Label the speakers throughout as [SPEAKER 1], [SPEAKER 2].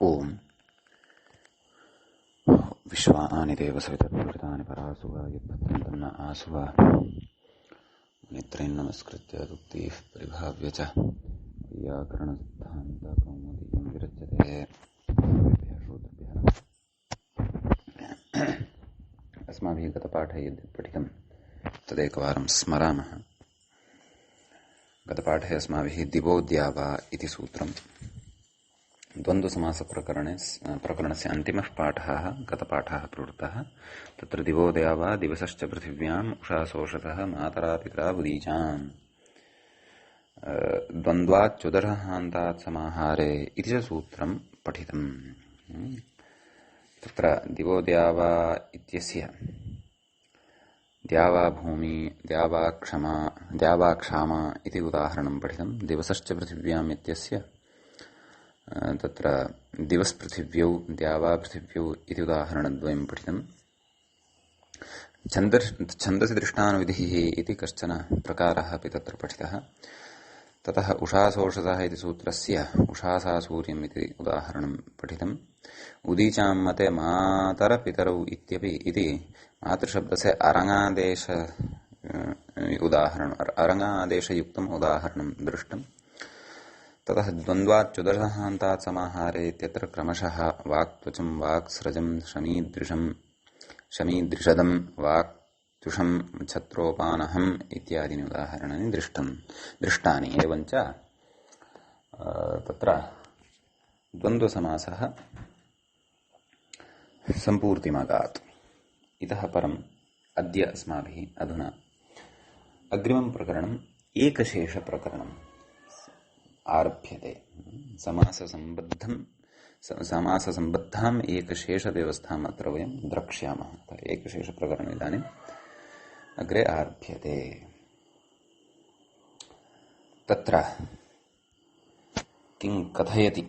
[SPEAKER 1] ओम विश्वानि देव सवितर्भृतानि परासुवा यद्भद्रं तन्न आसुवा नेत्रैः नमस्कृत्य दुक्तिः परिभाव्य च व्याकरणसिद्धान्तकौमुदीं विरच्यते श्रोतृभ्यः अस्माभिः गतपाठे यद् पठितं तदेकवारं स्मरामः। गतपाठे अस्माभिः दिवो द्यावा इति सूत्रं द्वन्द्वसमासप्रकरणस्य अन्तिमः पाठः गतपाठः प्रवृत्तः। तत्र दिवो द्यावा दिवसश्च पृथिव्याम् उषासोषतः मातरा पितरा उदीचाम् द्वन्द्वाच्युदरहान्तात् समाहारे इति च सूत्रं पठितम्। तत्र दिवो द्यावा इत्यस्य द्यावा भूमि द्यावा क्षमा इति उदाहरणं पठितं। दिवसश्च पृथिव्याम् इत्यस्य तत्र दिवस्पृथिव्यौ द्यावापृथिव्यौ इति उदाहरणद्वयं पठितं। छन्दसि दृष्टानुविधिः इति कश्चन प्रकारः अपि तत्र पठितः। ततः उषासोषसः इति सूत्रस्य उषासा सूर्यम् इति उदाहरणं पठितम्। उदीचां मते मातरपितरौ इत्यपि इति मातृशब्दस्य अरङादेशयुक्तम् उदाहरणं दृष्टम्। ततः द्वन्द्वाच्युदरहान्तात् समाहारे इत्यत्र क्रमशः वाक्त्वचं वाक्स्रजं शमीदृशदं वाक्त्युषं छत्रोपानहम् इत्यादीनि उदाहरणानि दृष्टानि। एवञ्च तत्र द्वन्द्वसमासः सम्पूर्तिमगात्। इतः परम् अद्य अस्माभिः अधुना अग्रिमं प्रकरणम् एकशेषप्रकरणम् आरभ्यते। समाससम्बद्धाम् एकशेषव्यवस्थाम् अत्र वयं द्रक्ष्यामः। एकशेषप्रकरणम् इदानीम् अग्रे आरभ्यते। तत्र किं कथयति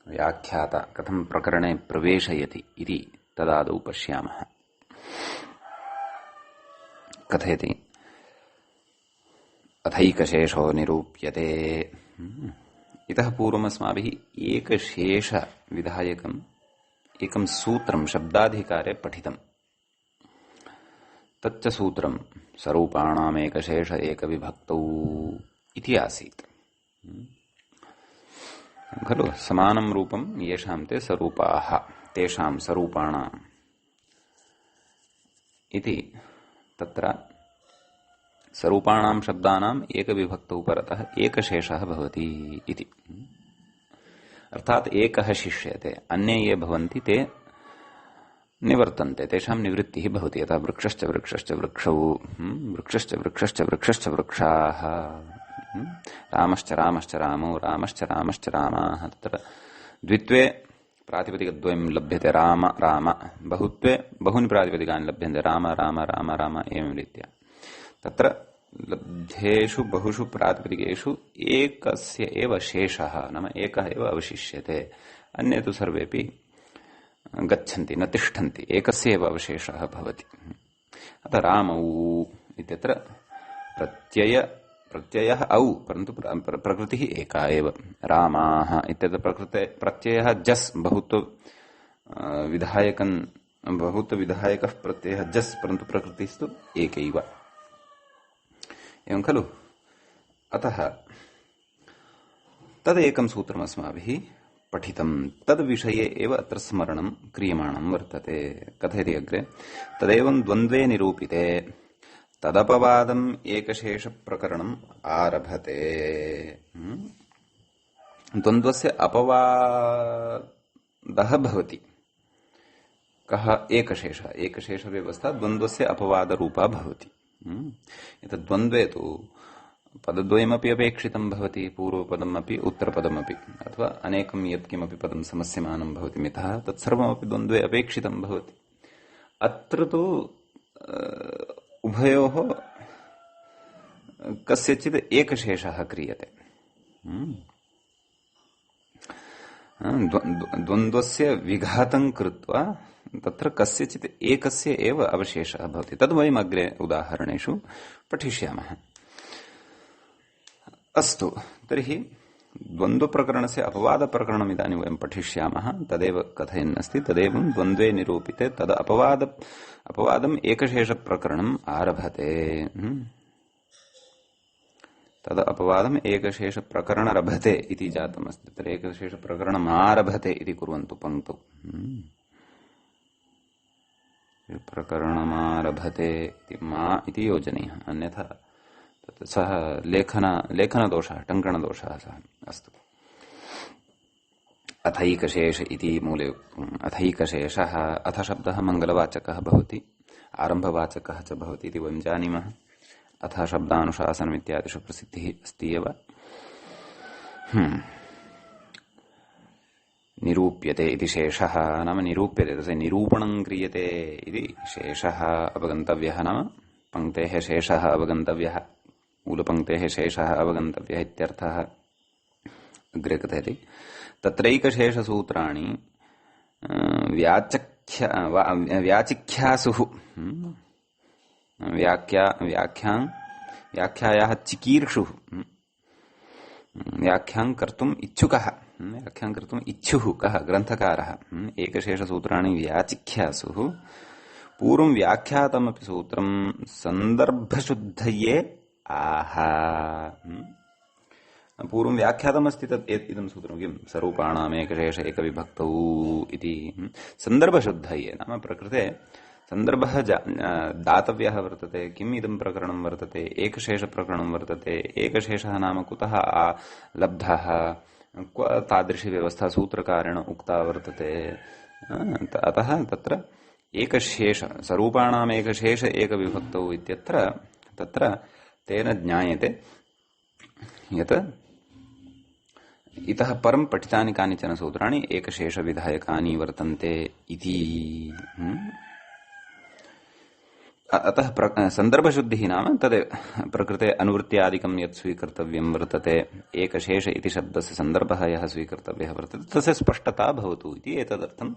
[SPEAKER 1] व्याख्याता कथं प्रकरणे प्रवेशयति इति तदादौ पश्यामः। कथयति अथैकशेषो निरूप्यते। इतः पूर्वम् अस्माभिः एकशेषविधायकम् एकं सूत्रं शब्दाधिकारे पठितम्। तच्च सूत्रं स्वरूपाणाम् एकशेष एकविभक्तौ इति आसीत् खलु। समानं रूपं येषां ते स्वरूपाः तेषां स्वरूपाणाम् इति तत्र स्वरूपाणां शब्दानाम् एकविभक्तौ परतः एकशेषः भवति इति। अर्थात् एकः शिष्यते, अन्ये ये भवन्ति ते निवर्तन्ते, तेषां निवृत्तिः भवति। यथा वृक्षश्च वृक्षश्च वृक्षौ, वृक्षश्च वृक्षश्च वृक्षश्च वृक्षाः, रामश्च रामश्च रामौ, रामश्च रामश्च रामाः। तत्र द्वित्वे प्रातिपदिकद्वयं लभ्यते राम राम, बहुत्वे बहूनि प्रातिपदिकानि लभ्यन्ते राम राम राम राम एवं रीत्या। तत्र लब्धेषु बहुषु प्रातिपदिकेषु एकस्य एव शेषः नाम एकः एव अवशिष्यते, अन्ये तु सर्वेपि गच्छन्ति न तिष्ठन्ति, एकस्य एव अवशेषः भवति। अतः रामौ इत्यत्र प्रत्ययः औ, परन्तु प्रकृतिः एका एव। रामाः इत्यत्र प्रत्ययः जस् बहुत्वविधायकः प्रत्ययः जस्, परन्तु प्रकृतिस्तु एकैव। एवं खलु। अतः तदेकं सूत्रम् अस्माभिः पठितं। तद्विषये एव अत्र स्मरणं क्रियमाणं वर्तते। कथयति अग्रे तदेवं द्वन्द्वे निरूपिते तदपवादम् एकशेषप्रकरणम् आरभते। द्वन्द्वस्य अपवादः भवति। कः? एकशेषः। एकशेषव्यवस्था द्वन्द्वस्य अपवादरूपा भवति। एतद् द्वन्द्वे तु पदद्वयमपि अपेक्षितं भवति, पूर्वपदमपि उत्तरपदमपि, अथवा अनेकं यत्किमपि पदं समस्यमानं भवति मितः, तत्सर्वमपि द्वन्द्वे अपेक्षितं भवति। अत्र तु उभयोः कस्यचित् एकशेषः क्रियते। द्वन्द्वस्य विघातं कृत्वा तत्र कस्यचित् एकस्य एव अवशेषः भवति। तद् वयम् अग्रे उदाहरणेषु पठिष्यामः। अस्तु, तर्हि द्वंद्व प्रकरण से अपवाद प्रकरणम इदानीं वयं पठिष्यामः तदेव कथयन्नस्ति तदेवं द्वन्द्वे निरूपिते तद अपवादम् एकशेष प्रकरणम् आरभते तद अपवादम् एकशेष प्रकरण रभते इति जातमस्ति तत्र एकशेष प्रकरणम् आरभते इति कुर्वन्तु पङ्क्तौ प्रकरणमारभते इति मा इति योजनीयः अन्यथा सः लेखनदोषः टङ्कणदोषः सः अस्तु अथैकशेष इति मूले अथैकशेषः अथ शब्दः मङ्गलवाचकः भवति आरम्भवाचकः च भवति इति वयं जानीमः अथ शब्दानुशासनमित्यादिषु प्रसिद्धिः अस्ति एव निरूप्यते इति शेषः नाम निरूप्यते तस्य निरूपणं क्रियते इति शेषः अवगन्तव्यः नाम पङ्क्तेः शेषः अवगन्तव्यः मूलपङ्क्तेः शेषः अवगन्तव्यः इत्यर्थः अग्रे कथयति तत्रैकशेषसूत्राणि व्याचिख्यासुः व्याख्यायाः चिकीर्षुः व्याख्यां कर्तुम् इच्छुकः व्याख्यां कर्तुम् इच्छुः कः ग्रन्थकारः एकशेषसूत्राणि व्याचिख्यासुः पूर्वं व्याख्यातमपि सूत्रं सन्दर्भशुद्धये आहा पूर्वं व्याख्यातमस्ति तत् इदं सूत्रं किं स्वरूपाणाम् एकशेष एकविभक्तौ इति सन्दर्भशुद्धये नाम प्रकृते सन्दर्भः दातव्यः वर्तते किम् इदं प्रकरणं वर्तते एकशेषप्रकरणं वर्तते एकशेषः नाम कुतः लब्धः क्व तादृशी व्यवस्था सूत्रकारेण उक्ता वर्तते अतः तत्र एकशेष स्वरूपाणाम् एकशेष एकविभक्तौ इत्यत्र तत्र तेन ज्ञायते यत् इतः परं पठितानि कानिचन सूत्राणि एकशेषविधायकानि वर्तन्ते इति अतः सन्दर्भशुद्धिः नाम तदेव प्रकृते अनुवृत्त्यादिकं यत् स्वीकर्तव्यं वर्तते एकशेष इति शब्दस्य सन्दर्भः यः स्वीकर्तव्यः वर्तते तस्य स्पष्टता भवतु इति एतदर्थं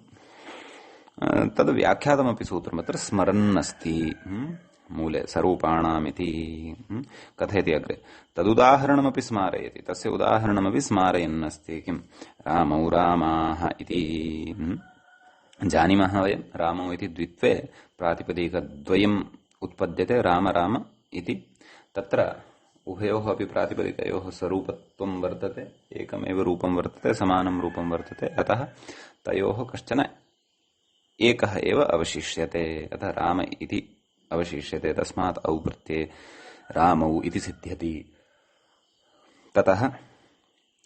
[SPEAKER 1] तद् व्याख्यातमपि सूत्रम् अत्र स्मरन्नस्ति मूले स्वरूपाणामिति कथयति अग्रे तदुदाहरणमपि स्मारयति तस्य उदाहरणमपि स्मारयन्नस्ति किं रामौ रामाः इति जानीमः वयं रामौ इति द्वित्वे प्रातिपदिकद्वयम् उत्पद्यते राम राम इति तत्र उभयोः अपि प्रातिपदिकयोः स्वरूपत्वं वर्तते एकमेव रूपं वर्तते समानं रूपं वर्तते अतः तयोः कश्चन एकः एव अवशिष्यते अतः राम इति अवशिष्यते तस्मात् औ प्रत्यये रामौ इति सिद्ध्यति ततः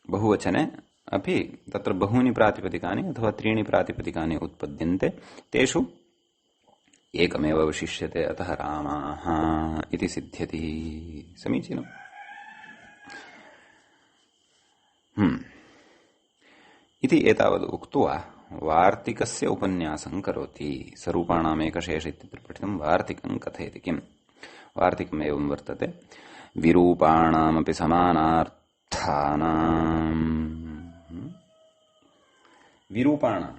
[SPEAKER 1] बहुवचने अपि तत्र बहूनि प्रातिपदिकानि अथवा त्रीणि प्रातिपदिकानि उत्पद्यन्ते तेषु एकमेव अवशिष्यते अतः रामाः इति सिद्ध्यति समीचीनम् इति एतावद् उक्त्वा वार्तिकस्य उपन्यासं करोति स्वरूपाणाम् एकशेष इत्यत्र पठितं वार्तिकं कथयति किम् वार्तिकम् एवं वर्तते विरूपाणामपि समानार्थानाम् विरूपाणाम्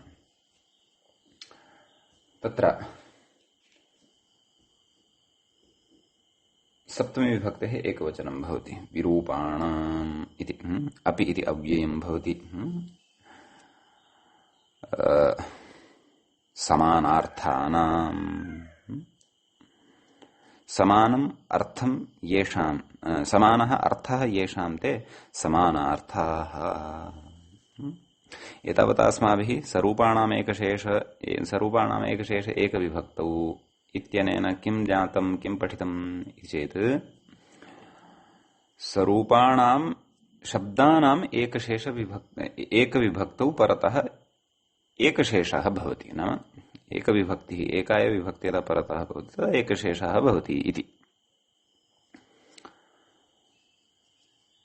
[SPEAKER 1] तत्र सप्तमी विभक्तेः एकवचनं भवति विरूपाणाम् इति अपि इति अव्ययं भवति समानार्थानाम् समानम् अर्थं येषां समानः अर्थः येषां ते समानार्थाः एतावता अस्माभिः स्वरूपाणाम् एकशेष एकविभक्तौ इत्यनेन किं ज्ञातं किं पठितम् इति चेत् स्वरूपाणां शब्दानाम् एकविभक्तौ परतः एकशेषः भवति नाम एकविभक्तिः एका एव विभक्ति यदा परतः भवति तदा एकशेषः भवति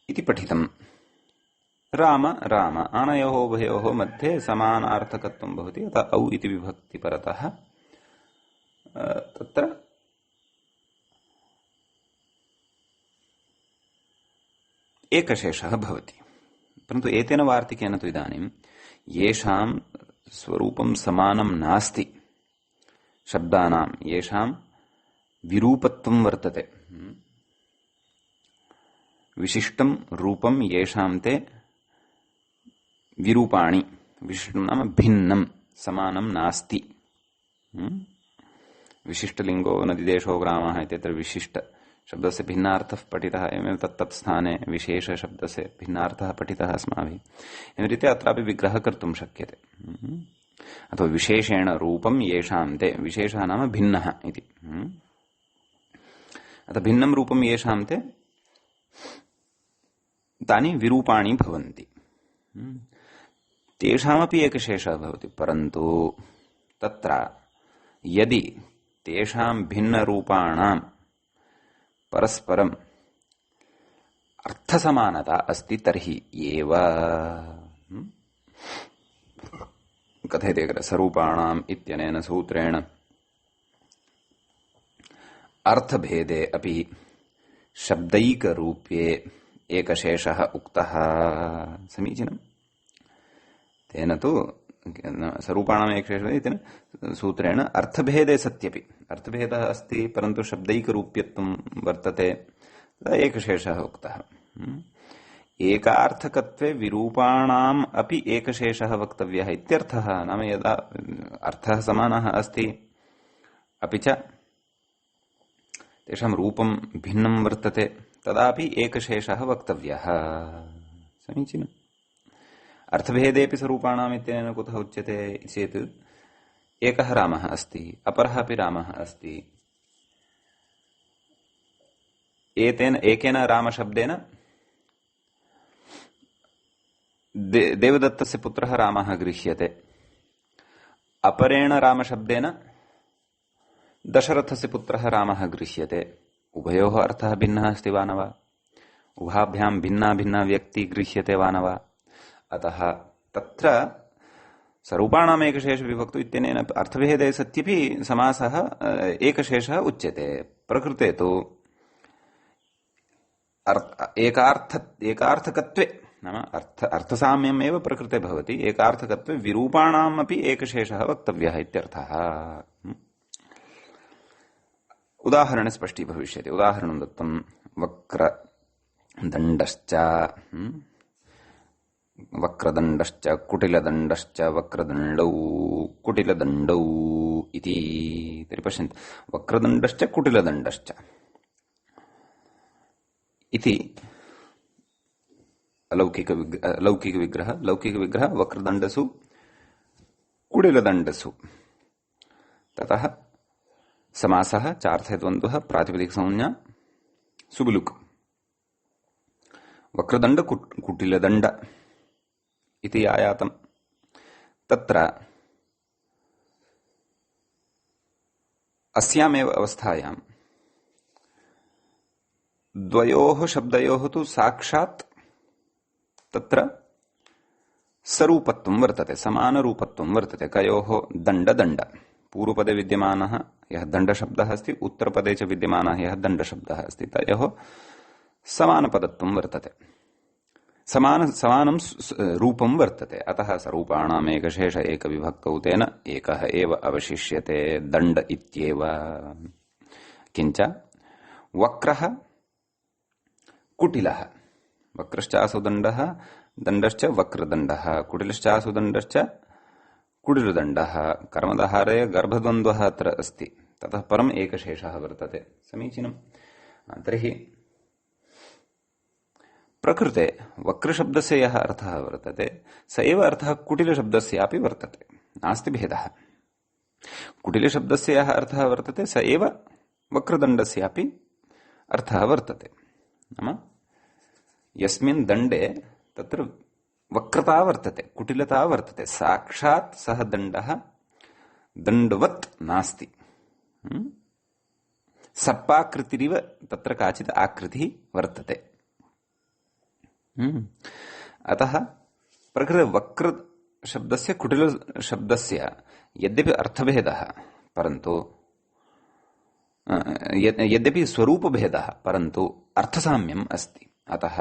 [SPEAKER 1] इति पठितम् राम राम अनयोः उभयोः मध्ये समानार्थकत्वं भवति अतः औ इति विभक्ति परतः तत्र एकशेषः भवति परन्तु एतेन वार्तिकेन तु इदानीं येषां स्वरूपं समानं नास्ति शब्दानां येषां विरूपत्वं वर्तते विशिष्टं रूपं येषां ते विरूपाणि विशिष्टं नाम भिन्नं समानं नास्ति। विशिष्टलिंगो नदीदेशो ग्रामः इत्यत्र विशिष्ट शब्दस्य भिन्नार्थः पठितः, एवमेव तत्तत् स्थाने विशेष शब्दस्य भिन्नार्थः पठितः अस्माभिः। एवं रीत्या अत्रापि विग्रहः कर्तुं शक्यते। अथवा विशेषेण रूपं येषां ते, विशेषः नाम भिन्नः इति। अतः भिन्नं रूपं येषां ते तानि विरूपाणि भवन्ति। तेषामपि एकशेषः भवति, परन्तु तत्र यदि तेषां भिन्नरूपाणां परस्परम् अर्थसमानता अस्ति तर्हि एव कथयते अग्रे स्वरूपाणाम् इत्यनेन सूत्रेण अर्थभेदे अपि शब्दैकरूप्ये एकशेषः उक्तः। समीचीनम्। तेन तु स्वरूपाणाम् एकशेषः इति सूत्रेण अर्थभेदे सत्यपि अर्थभेदः अस्ति, परन्तु शब्दैकरूप्यत्वं वर्तते, एकशेषः उक्तः। एकार्थकत्वे विरूपाणाम् अपि एकशेषः वक्तव्यः इत्यर्थः। नाम यदा अर्थः समानः अस्ति अपि च तेषां रूपं भिन्नं वर्तते, तदापि एकशेषः वक्तव्यः। समीचीनम्। अर्थभेदेऽपि स्वरूपाणाम् इत्यनेन कुतः उच्यते चेत् एकः रामः अस्ति, अपरः अपि रामः अस्ति। एकेन रामशब्देन देवदत्तस्य पुत्रः रामः गृह्यते, अपरेण रामशब्देन दशरथस्य पुत्रः रामः गृह्यते। उभयोः अर्थः भिन्नः अस्ति वा न वा? उभाभ्यां भिन्ना भिन्ना व्यक्ति गृह्यते वा न वा? अतः तत्र स्वरूपाणाम् एकशेष विभक्तु इत्यनेन अर्थभेदे सत्यपि समासः एकशेषः उच्यते। प्रकृते तु एकार्थकत्वे नाम अर्थसाम्यम् एव प्रकृते भवति, एकार्थकत्वे विरूपाणाम् अपि एकशेषः वक्तव्यः इत्यर्थः। उदाहरणे स्पष्टी भविष्यति। उदाहरणं दत्तं वक्रदण्डश्च कुटिलदण्डश्च वक्रदण्डौ कुटिलदण्डौ इति। तर्हि पश्यन्तु, वक्रदण्डश्च कुटिलदण्डश्च इति लौकिकविग्रह वक्रदण्डसु कुटिलदण्डसु। ततः समासः चार्थद्वन्द्वः प्रातिपदिकसंज्ञा सुबुलुक्। वक्रदण्ड कुटिलदण्ड इति आयातम्। तत्र अस्यामेव अवस्थायां द्वयोः शब्दयोः तु साक्षात् तत्र सरूपत्वं वर्तते, समानरूपत्वं वर्तते। कयोः? दण्ड पूर्वपदे विद्यमानः यः दण्डशब्दः अस्ति, उत्तरपदे च विद्यमानः यः दण्डशब्दः अस्ति, तयोः समानपदत्वं वर्तते, समानं रूपं वर्तते। अतः स्वरूपाणाम् एकशेष एकविभक्तौ तेन एकः एव अवशिष्यते, दण्ड इत्येव। किञ्च वक्रः कुटिलः, वक्रश्चासु दण्डः, दण्डश्च वक्रदण्डः, कुटिलश्चासु दण्डश्च कुटिलदण्डः। कर्मधारे गर्भद्वन्द्वः अत्र अस्ति, ततः परम् एकशेषः वर्तते। समीचीनम्। तर्हि प्रकृते वक्रशब्दस्य यः अर्थः वर्तते स एव अर्थः कुटिलशब्दस्यापि वर्तते, नास्ति भेदः। कुटिलशब्दस्य यः अर्थः वर्तते स एव वक्रदण्डस्यापि अर्थः वर्तते। नाम यस्मिन् दण्डे तत्र वक्रता वर्तते, कुटिलता वर्तते, साक्षात् सः दण्डः दण्डवत् नास्ति। सर्पाकृतिरिव तत्र काचित् आकृतिः वर्तते। अतः प्रकृते वक्र शब्दस्य कुटिल शब्दस्य यद्यपि अर्थभेदः, परन्तु यद्यपि स्वरूपभेदः, परन्तु अर्थसाम्यम् अस्ति। अतः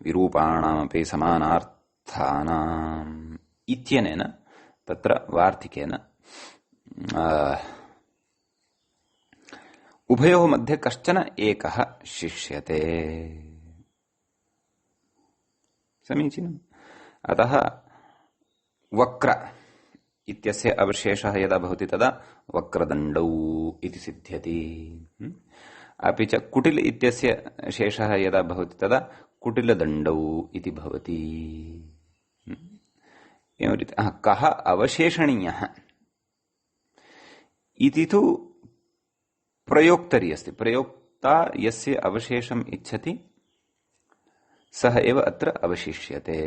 [SPEAKER 1] विरूपाणामपि समानार्थानाम् इत्यनेन तत्र वार्तिकेन उभयोः मध्ये कश्चन एकः शिष्यते। समीचीनम्। अतः वक्र इत्यस्य अवशेषः यदा भवति तदा वक्रदण्डौ इति सिद्ध्यति। अपि च कुटिल इत्यस्य शेषः यदा भवति तदा कुटिलदण्डौ इति भवति। एवं रीत्या कः अवशेषणीयः इति तु प्रयोक्तरी अस्ति। प्रयोक्ता यस्य अवशेषम् इच्छति सः एव अत्र अवशिष्यते।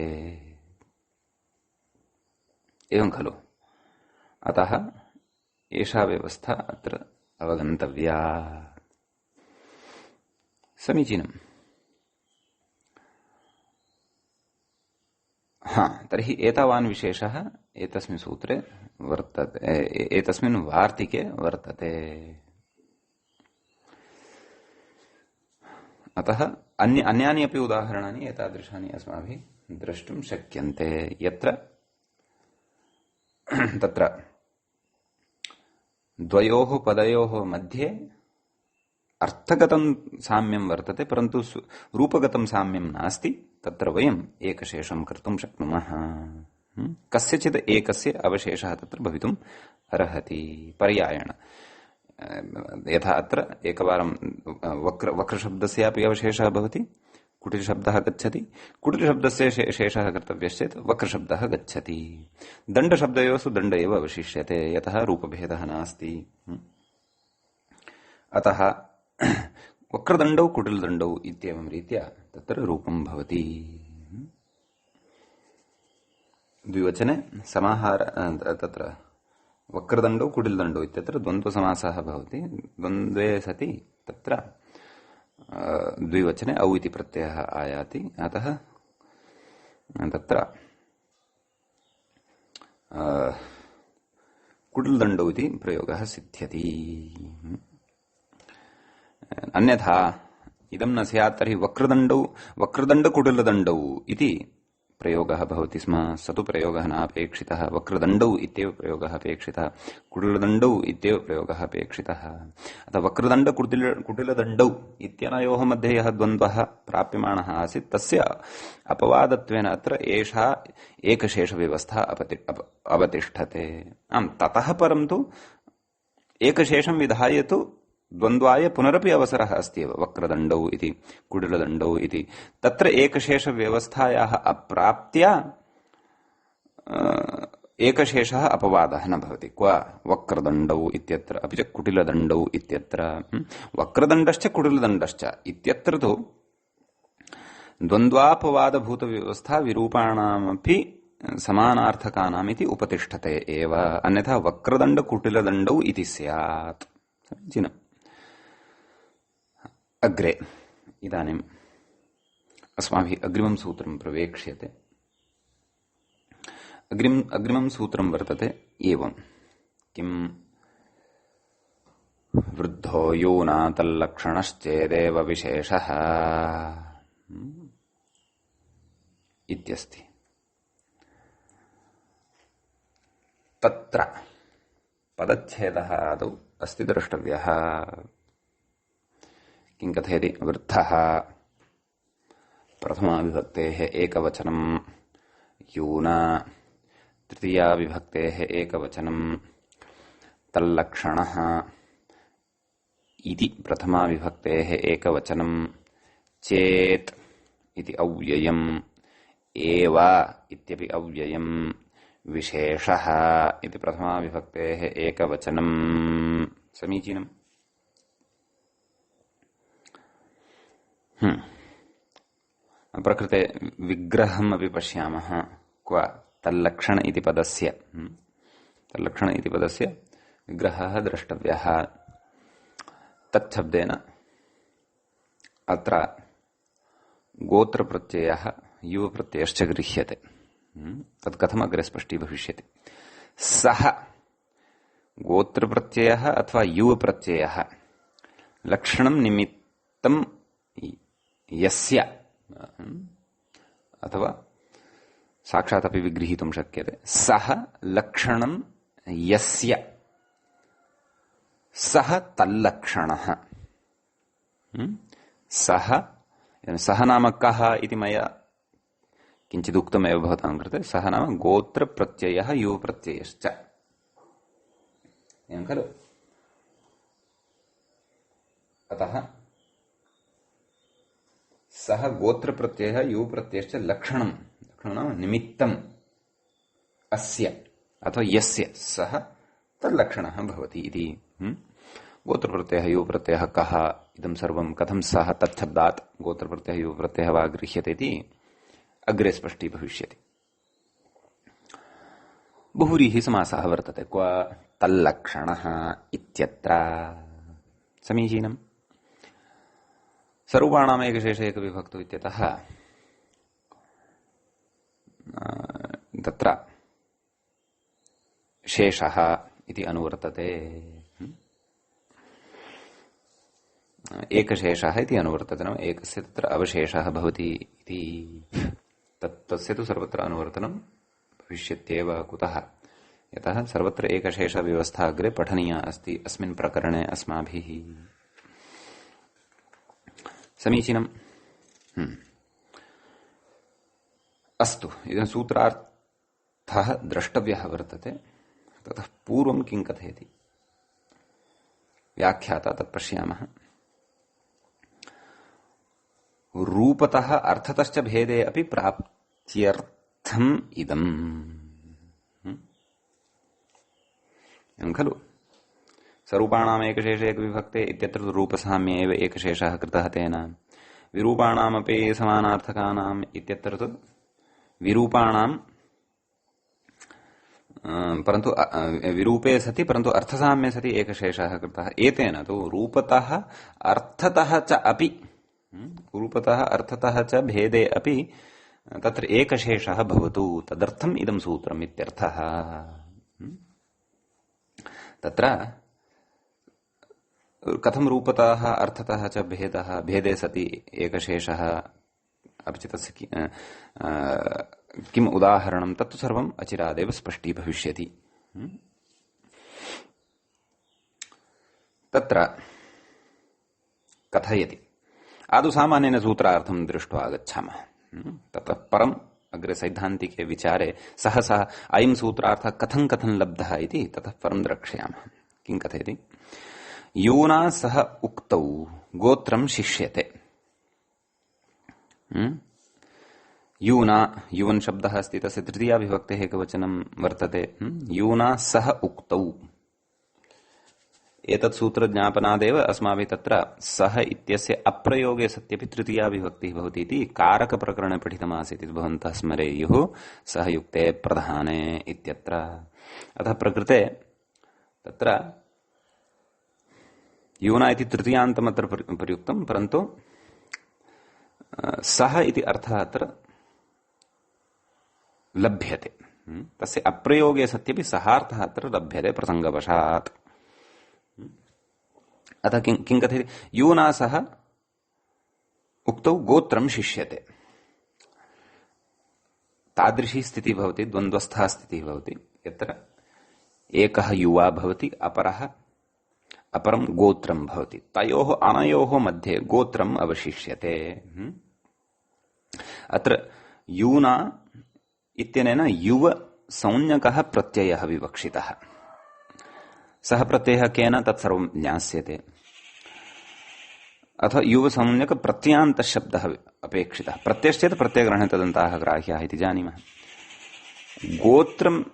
[SPEAKER 1] एवं खलु? अतः एषा व्यवस्था अत्र अवगन्तव्या। समीचीनम्। तर्हि एतावान् विशेषः एतस्मिन् सूत्रे वर्तते, एतस्मिन् वार्तिके वर्तते। अतः अन्यानि अपि उदाहरणानि एतादृशानि अस्माभिः द्रष्टुं शक्यन्ते, यत्र तत्र द्वयोः पदयोः मध्ये अर्थगतं साम्यं वर्तते, परन्तु रूपगतं साम्यं नास्ति। तत्र वयम् एकशेषं कर्तुं शक्नुमः। कस्यचित् एकस्य अवशेषः तत्र भवितुम् अर्हति पर्यायेण। यथा अत्र एकवारं वक्रशब्दस्यापि अवशेषः भवति, कुटिलशब्दः गच्छति। कुटिलशब्दस्य शेषः कर्तव्यश्चेत् वक्रशब्दः गच्छति। दण्डशब्दयोस्तु दण्ड एव अवशिष्यते, यतः रूपभेदः नास्ति। अतः वक्रदण्डौ कुटिलदण्डौ इत्येवं रीत्या तत्र रूपं भवति। द्विवचने समाहार तत्र वक्रदण्डौ कुटिलदण्डौ इत्यत्र द्वन्द्वसमासः भवति। द्वन्द्वे सति तत्र द्विवचने औ इति प्रत्ययः आयाति। अतः तत्र कुटिलदण्डौ इति प्रयोगः सिद्ध्यति। अन्यथा इदं न स्यात् तर्हि वक्रदण्डकुटिलदण्डौ इति प्रयोगः भवति स्म। स तु प्रयोगः नापेक्षितः। वक्रदण्डौ इत्येव प्रयोगः अपेक्षितः, कुटिलदण्डौ इत्येव प्रयोगः अपेक्षितः। अतः वक्रदण्डकुटिलदण्डौ इत्यनयोः मध्ये यः द्वन्द्वः प्राप्यमाणः आसीत् तस्य अपवादत्वेन अत्र एषा एकशेषव्यवस्था अवतिष्ठते। ततः परं तु एकशेषं विधाय तु द्वन्द्वाय पुनरपि अवसरः अस्त्येव। वक्रदण्डौ इति कुटिलदण्डौ इति तत्र एकशेषव्यवस्थायाः अप्राप्त्या एकशेषः अपवादः न भवति। क्व वक्रदण्डौ इत्यत्र अपि च कुटिलदण्डौ इत्यत्र। वक्रदण्डश्च कुटिलदण्डश्च इत्यत्र तु द्वन्द्वापवादभूतव्यवस्था विरूपाणामपि समानार्थकानामिति उपतिष्ठते एव। अन्यथा वक्रदण्डकुटिलदण्डौ इति स्यात्। समीचीनम्। अग्रे इदानीम् अस्माभिः अग्रिमं सूत्रं प्रवेक्ष्यते। अग्रिमं सूत्रं वर्तते एवं। किम्? वृद्धो यूना तल्लक्षणश्चेदेव विशेषः इत्यस्ति। तत्र पदच्छेदः आदौ अस्ति द्रष्टव्यः। किं कथयति? वृद्धः प्रथमाविभक्तेः एकवचनं, यूना तृतीयाविभक्तेः एकवचनं, तल्लक्षणः इति प्रथमाविभक्तेः एकवचनं, चेत् इति अव्ययम्, एव इत्यपि अव्ययम्, विशेषः इति प्रथमाविभक्तेः एकवचनम्। समीचीनम्। प्रकृते विग्रहम् अपि पश्यामः। क्व? तल्लक्षण इति पदस्य विग्रहः द्रष्टव्यः। तच्छब्देन अत्र गोत्रप्रत्ययः युवप्रत्ययश्च गृह्यते। तत् कथम् अग्रे स्पष्टी भविष्यति। सः गोत्रप्रत्ययः अथवा युवप्रत्ययः लक्षणं निमित्तं यस्य अथवा साक्षात् अपि विगृहीतुं शक्यते। सः लक्षणं यस्य, सः तल्लक्षणः। सः नाम कः इति मया किञ्चिदुक्तमेव भवतां कृते। सः नाम गोत्रप्रत्ययः युवप्रत्ययश्च, एवं खलु। अतः सः गोत्रप्रत्ययः युवप्रत्ययश्च लक्षणं नाम निमित्तम् अस्य अथवा यस्य सः तल्लक्षणः भवति इति। गोत्रप्रत्ययः युवप्रत्ययः कः, इदं सर्वं कथं सः तच्छब्दात् गोत्रप्रत्ययः युवप्रत्ययः वा गृह्यते इति अग्रे स्पष्टीभविष्यति। बहुव्रीहि समासः वर्तते। क्व तल्लक्षणः इत्यत्र समीचीनम्। सर्वाणाम् एकशेष एकविभक्तौ इत्यतः तत्र शेषः इति अनुवर्तते। एकशेषः इति अनुवर्तते, नाम एकस्य तत्र अवशेषः भवति इति। तस्य तु सर्वत्र अनुवर्तनं भविष्यत्येव। कुतः? यतः सर्वत्र एकशेषव्यवस्था अग्रे पठनीया अस्ति अस्मिन् प्रकरणे अस्माभिः। समीचीनम्। अस्तु, इदं सूत्रार्थः द्रष्टव्यः वर्तते। ततः पूर्वं किं कथयति व्याख्याता तत् पश्यामः। रूपतः अर्थतश्च भेदे अपि प्राप्त्यर्थम् इदम्, एवं खलु। स्वरूपाणाम् एकशेषे एकविभक्ते इत्यत्र रूपसाम्ये एव एकशेषः कृतः तेन। विरूपाणामपि समानार्थकानाम् इत्यत्र तु विरूपाणाम् परन्तु विरूपे सति परन्तु अर्थसाम्ये सति एकशेषः कृतः। एतेन तु रूपतः अर्थतः च अपि, रूपतः अर्थतः च भेदे अपि तत्र एकशेषः भवतु, तदर्थम् इदं सूत्रम् इत्यर्थः। तत्र कथं रूपतः अर्थतः च भेदः, भेदे सति एकशेषः, अपि च तस्य किम् उदाहरणं तत्तु सर्वम् अचिरादेव स्पष्टीभविष्यति। तत्र कथयति। आदौ सामान्येन सूत्रार्थं दृष्ट्वा गच्छामः। ततः परम् अग्रे सैद्धान्तिके विचारे सहसा अयं सूत्रार्थः कथं कथं लब्धः इति ततः परं द्रक्ष्यामः। किं कथयति? यूना सह उक्तौ गोत्रं शिष्यते। यूना, युवन् शब्दः अस्ति, तस्य तृतीया विभक्तेः एकवचनं वर्तते। यूना सह उक्तौ, एतत् सूत्रज्ञापनादेव अस्माभिः तत्र सह इत्यस्य अप्रयोगे सत्यपि तृतीया विभक्तिः भवति इति कारकप्रकरणे पठितमासीत् इति भवन्तः स्मरेयुः। सह युक्ते प्रधाने इत्यत्र। अतः प्रकृते तत्र यूना इति तृतीयान्तमत्र प्रयुक्तं, परन्तु सह इति अर्थः अत्र लभ्यते। तस्य अप्रयोगे सत्यपि सहार्थः अत्र लभ्यते प्रसङ्गवशात्। अतः किं कथयति? यूना सह उक्तौ गोत्रं शिष्यते। तादृशी स्थितिः भवति, द्वन्द्वस्था स्थितिः भवति, यत्र एकः युवा भवति, अपरं गोत्रं भवति। तयोः अनयोः मध्ये गोत्रम् अवशिष्यते। अत्र यूना इत्यनेन युव संज्ञकः प्रत्ययः विवक्षितः। सः प्रत्ययः केन तत्सर्वं ज्ञास्यते। अथवा युव संज्ञक प्रत्ययान्त शब्दः अपेक्षितः। प्रत्ययश्चेत् प्रत्ययग्रहणे तदन्ताः ग्राह्याः इति जानीमः। गोत्रम्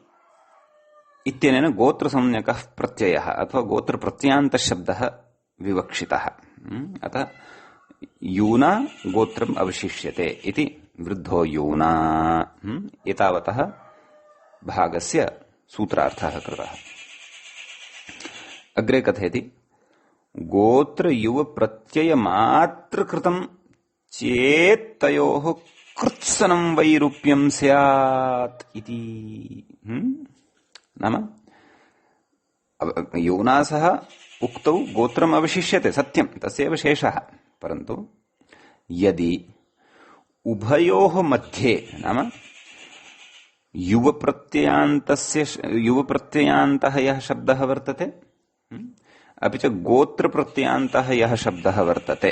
[SPEAKER 1] इत्यनेन गोत्रसंज्ञकः प्रत्ययः अथवा गोत्रप्रत्ययान्त शब्दः विवक्षितः। अतः यूना गोत्रम् अवशिष्यते इति वृद्धो यूना एतावतः भागस्य सूत्रार्थः कृतः। अग्रे कथयति गोत्र युव प्रत्यय मात्र कृतं चेत् तयोः कृत्सनं वैरूप्यं स्यात् इति। नाम यूना सह उक्तौ गोत्रम् अवशिष्यते, सत्यं तस्यैव शेषः, परन्तु यदि उभयोः मध्ये नाम युवप्रत्ययान्तः यः शब्दः वर्तते अपि च गोत्रप्रत्ययान्तः यः शब्दः वर्तते,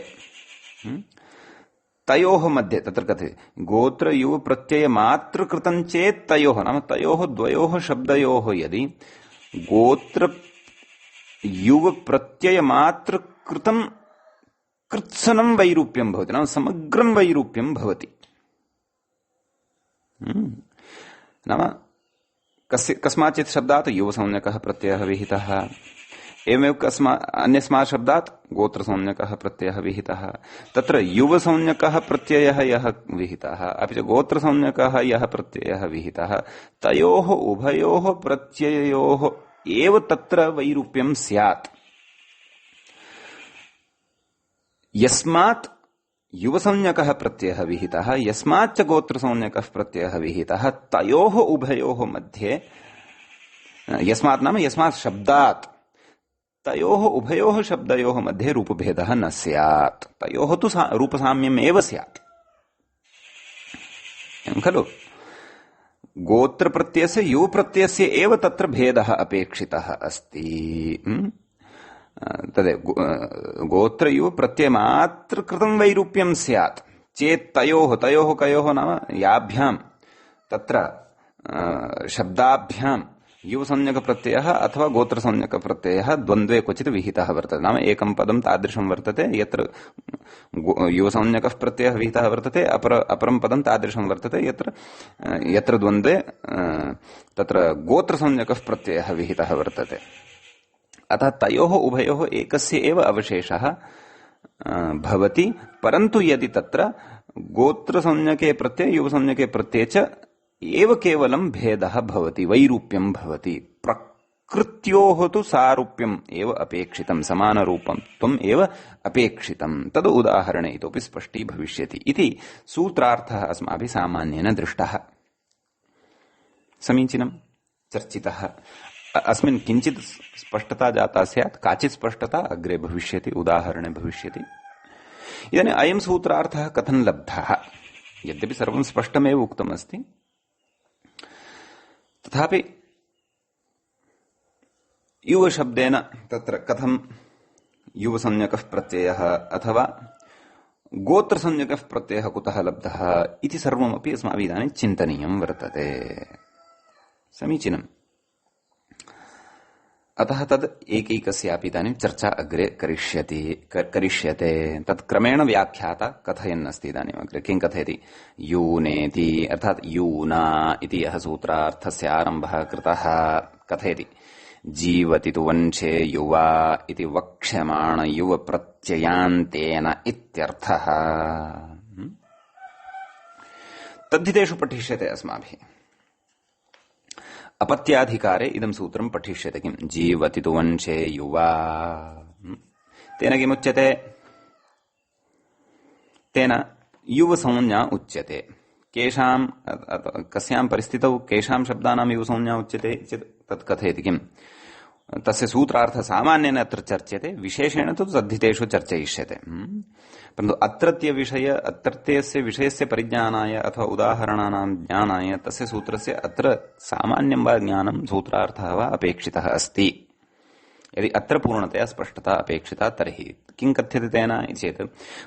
[SPEAKER 1] तयोः मध्ये तत्र कथ्यते गोत्र युव प्रत्यय मात्र कृतं चेत् तयोः नाम तयोः द्वयोः शब्दयोः यदि गोत्र युव प्रत्यय मात्र कृतं कृत्सनं वैरूप्यं भवति नाम समग्रं वैरूप्यं भवति। नाम कस्माचित् शब्दात् युवसंज्ञकः प्रत्ययः विहितः, एवमेव अन्यस्मात् शब्दात् गोत्रसंज्ञकः प्रत्ययः विहितः। तत्र युवसंज्ञकः प्रत्ययः यः विहितः अपि च गोत्रसंज्ञकः यः प्रत्ययः विहितः तयोः उभयोः प्रत्यययोः एव तत्र वैरूप्यं स्यात्। यस्मात् युवसंज्ञकः प्रत्ययः विहितः यस्माच्च गोत्रसंज्ञकः प्रत्ययः विहितः तयोः उभयोः मध्ये, यस्मात् नाम यस्मात् शब्दात्, तयोः उभयोः शब्दयोः मध्ये रूपभेदः न स्यात्, तयोः तु रूपसाम्यम् एव स्यात् खलु। गोत्रप्रत्ययस्य युवप्रत्ययस्य एव तत्र भेदः अपेक्षितः अस्ति। तदेव गोत्रयुव प्रत्ययमात्र कृतं वैरूप्यं स्यात् चेत् तयोः कयोः नाम याभ्यां तत्र शब्दाभ्यां युवसंज्ञकप्रत्ययः अथवा गोत्रसंज्ञकप्रत्ययः द्वन्द्वे क्वचित् विहितः वर्तते। नाम एकं पदं तादृशं वर्तते यत्र युवसंज्ञकः प्रत्ययः विहितः वर्तते, अपरं पदं तादृशं वर्तते यत्र द्वन्द्वे तत्र गोत्रसंज्ञकः प्रत्ययः विहितः वर्तते। अतः तयोः उभयोः एकस्य एव अवशेषः भवति, परन्तु यदि तत्र गोत्रसंज्ञके प्रत्यय युवसंज्ञके प्रत्यये च एव केवलं भेदः भवति, वैरूप्यं भवति, प्रकृत्योः तु सारूप्यम् एव अपेक्षितं, समानरूपत्वम् एव अपेक्षितं, तद् उदाहरणे इतोपि स्पष्टी भविष्यति इति सूत्रार्थः अस्माभिः सामान्येन दृष्टः, समीचीनं चर्चितः। अस्मिन् किञ्चित् स्पष्टता जाता स्यात्, काचित् स्पष्टता अग्रे भविष्यति, उदाहरणे भविष्यति। इदानीम् अयं सूत्रार्थः कथं लब्धः? यद्यपि सर्वं स्पष्टमेव उक्तमस्ति, तथापि युवशब्देन तत्र कथं युवसंज्ञकः प्रत्ययः अथवा गोत्रसंज्ञकः प्रत्ययः कुतः लब्धः इति सर्वमपि अस्माभिः इदानीं चिन्तनीयं वर्तते, समीचीनम्। अतः तद् एकैकस्यापि इदानीं चर्चा अग्रे करिष्यते। तत् क्रमेण व्याख्याता कथयन् अस्ति। इदानीम् अग्रे किं कथयति? यूनेति अर्थात् यूना इति यः सूत्रार्थस्य आरम्भः कृतः कथयति जीवति तु वंशे युवा इति वक्ष्यमाण युव प्रत्ययान्तेन इत्यर्थः। तद्धितेषु पठिष्यते अस्माभिः। अपत्याधिकारे इदं सूत्रं पठिष्यते। किं? जीवति तु वंशे युवा। तेन किमुच्यते? तेन युवसंज्ञा उच्यते। केषां कस्यां परिस्थितौ केषां शब्दानां युवसंज्ञा उच्यते चेत् तत् कथयति। किं? तस्य सूत्रार्थः सामान्येन अत्र चर्च्यते, विशेषेण तु तद्धितेषु चर्चयिष्यते। परन्तु अत्रत्यस्य विषयस्य परिज्ञानाय अथवा उदाहरणानां ज्ञानाय तस्य सूत्रस्य अत्र सामान्यं वा ज्ञानं सूत्रार्थः वा अपेक्षितः अस्ति। यदि अत्र पूर्णतया स्पष्टता अपेक्षिता तर्हि किं कथ्यते तेन चेत्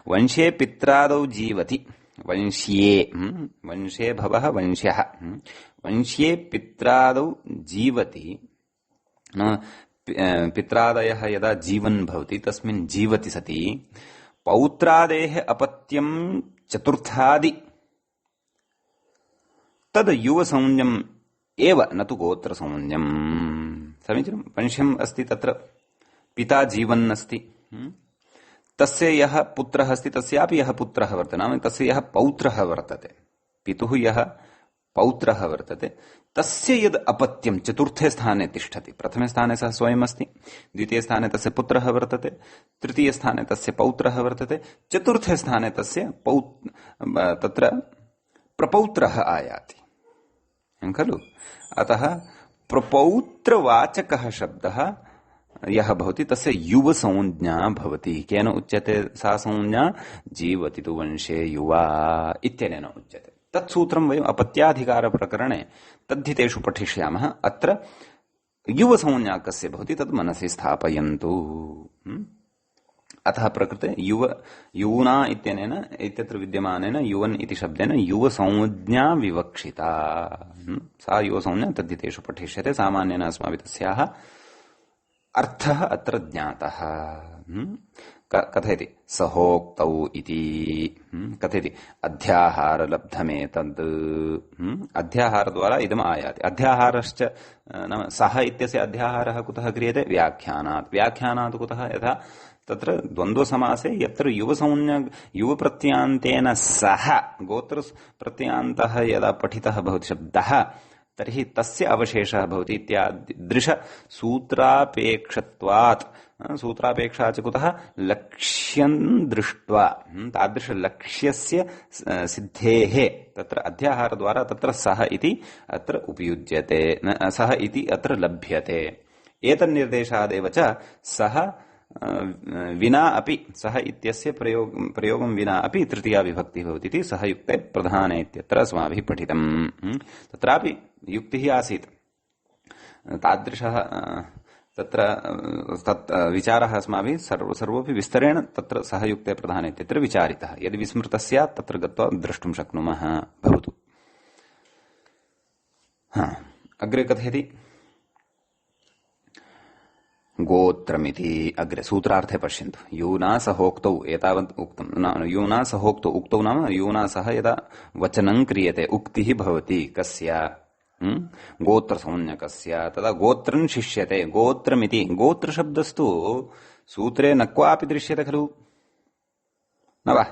[SPEAKER 1] वंशे पित्रादौ जीवति, वंशे भवः वंश्यः, वंश्ये पित्रादौ जीवति। पित्रादयः यदा जीवन् भवति तस्मिन् जीवति सति पौत्रादेः अपत्यं चतुर्थादि तद् युवसंज्ञम् एव, न तु गोत्रसंज्ञम्। समीचीनं। वंश्यम् अस्ति, तत्र पिता जीवन् अस्ति, तस्य यः पुत्रः अस्ति तस्यापि यः पुत्रः वर्तते, नाम तस्य यः पौत्रः वर्तते, पितुः यः पौत्रः वर्तते तस्य यद् अपत्यं चतुर्थे स्थाने तिष्ठति। प्रथमे स्थाने सः स्वयम् अस्ति, द्वितीये स्थाने तस्य पुत्रः वर्तते, तृतीये स्थाने तस्य पौत्रः वर्तते, चतुर्थे स्थाने तस्य तत्र प्रपौत्रः आयाति खलु। अतः प्रपौत्रवाचकः शब्दः यः भवति तस्य युवसंज्ञा भवति। केन उच्यते सा संज्ञा? जीवति तु वंशे युवा इत्यनेन उच्यते। तत्सूत्रं वयम् अपत्याधिकारप्रकरणे तद्धितेषु पठिष्यामः। अत्र युवसंज्ञा कस्य भवति तद् मनसि स्थापयन्तु। अतः प्रकृते यूना इत्यनेन इत्यत्र विद्यमानेन युवन् इति शब्देन युवसंज्ञा विवक्षिता। सा युवसंज्ञा तद्धितेषु पठिष्यते। सामान्येन अस्माभिः तस्याः अर्थः अत्र ज्ञातः। कथयति सहोक्तौ इति, कथयति अध्याहारलब्धमेतद्। अध्याहारद्वारा इदम् आयाति। अध्याहारश्च नाम सः इत्यस्य अध्याहारः कुतः क्रियते? व्याख्यानात्। व्याख्यानात् कुतः? यथा तत्र द्वन्द्वसमासे यत्र युवप्रत्ययान्तेन सह गोत्रप्रत्ययान्तः यदा पठितः भवति शब्दः तर्हि तस्य अवशेषः भवति इत्यादृश सूत्रापेक्षत्वात्। सूत्रापेक्षा च कुतः? लक्ष्यं दृष्ट्वा तादृशलक्ष्यस्य सिद्धेः तत्र अध्याहारद्वारा तत्र सः इति अत्र उपयुज्यते, सः इति अत्र लभ्यते। एतन्निर्देशादेव च सः विना अपि, सः इत्यस्य प्रयोगं विना अपि तृतीया विभक्तिः भवति इति सः युक्ते प्रधाने इत्यत्र अस्माभिः पठितम्। तत्रापि युक्तिः आसीत्। तादृशः तत्र तत् विचारः अस्माभिः सर्वोऽपि विस्तरेण तत्र सः युक्ते प्रधाने इत्यत्र विचारितः। यदि विस्मृतः स्यात् तत्र गत्वा द्रष्टुं शक्नुमः। भवतु। अग्रे कथयति गोत्रमिति। अग्रे सूत्रार्थे पश्यन्तु। यूना सहोक्तौ एतावत् उक्तम्। यूना सहोक्तौ उक्तौ नाम यूना सह यदा वचनं क्रियते उक्तिः भवति कस्य? गोत्रसंज्ञकस्य। तदा गोत्रं शिष्यते। गोत्रमिति गोत्रशब्दस्तु सूत्रे न क्वापि दृश्यते खलु, न वा?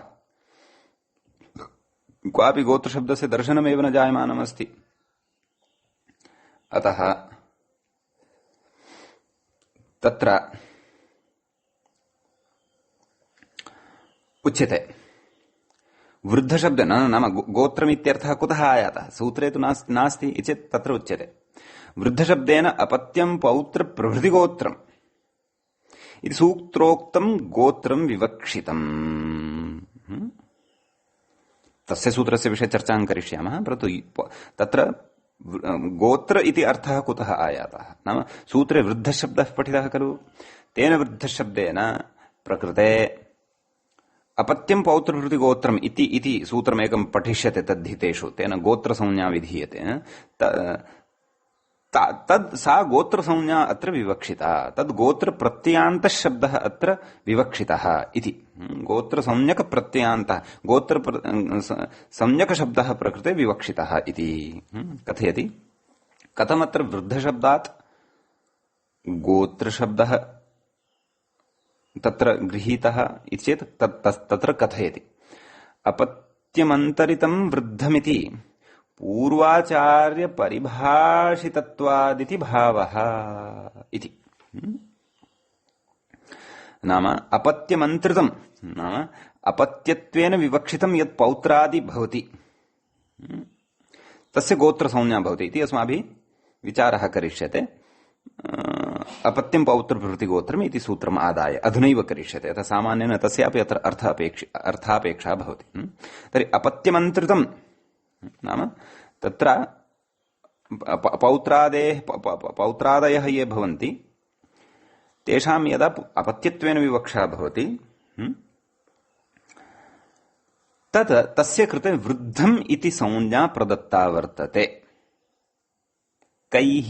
[SPEAKER 1] क्वापि गोत्रशब्दस्य दर्शनमेव न जायमानमस्ति। अतः तत्र उच्यते वृद्धशब्देन नाम गोत्रमित्यर्थः कुतः आयातः? सूत्रे तु नास्ति चेत् तत्र उच्यते वृद्धशब्देन अपत्यं पौत्र प्रभृति गोत्रम् इति सूत्रोक्तं गोत्रं विवक्षितम्। तस्य सूत्रस्य विषये चर्चां करिष्यामः, परन्तु तत्र गोत्र इति अर्थः कुतः आयातः? नाम सूत्रे वृद्धशब्दः पठितः खलु, तेन वृद्धशब्देन प्रकृते अपत्यं पौत्रभृति गोत्रम् इति सूत्रमेकं पठिष्यते तद्धितेषु, तेन गोत्रसंज्ञा विधीयते। सा गोत्रसंज्ञा अत्र विवक्षिता। तद् गोत्रप्रत्ययान्तः शब्दः अत्र विवक्षितः इति। गोत्रसंज्ञकप्रत्ययान्तः संज्ञकशब्दः प्रकृते विवक्षितः इति कथयति। कथमत्र वृद्धशब्दात् गोत्रशब्दः तत्र गृहीतः इति चेत् तत्र कथयति अपत्यमन्तरितं वृद्धमिति पूर्वाचार्य परिभाषितत्वादिति भावः इति। नाम अपत्यमन्त्रितं नाम अपत्यत्वेन विवक्षितं यत् पौत्रादि भवति तस्य गोत्रसंज्ञा भवति इति अस्माभिः विचारः करिष्यते। अपत्यं पौत्रभृति गोत्रम् इति सूत्रम् आदाय अधुनैव करिष्यते। अतः सामान्येन तस्यापि अत्र अर्थापेक्षा भवति। तर्हि अपत्यमन्त्रितं नाम तत्र पौत्रादयः ये भवन्ति तेषां यदा अपत्यत्वेन विवक्षा भवति तस्य कृते वृद्धम् इति संज्ञा प्रदत्ता वर्तते। कैः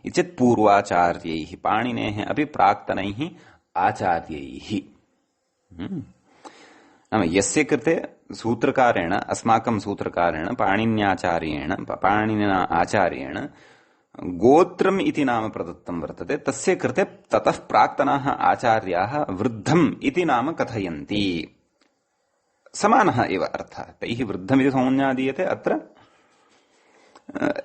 [SPEAKER 1] इत्येतत् पूर्वाचार्यैः, पाणिनेः अपि प्राक्तनैः आचार्यैः। नाम यस्य कृते सूत्रकारेण, अस्माकं सूत्रकारेण पाणिनिना आचार्येण गोत्रम् इति नाम प्रदत्तं वर्तते, तस्य कृते ततः प्राक्तनाः आचार्याः वृद्धम् इति नाम कथयन्ति। समानः एव अर्थः। तैः वृद्धमिति संज्ञा दीयते। अत्र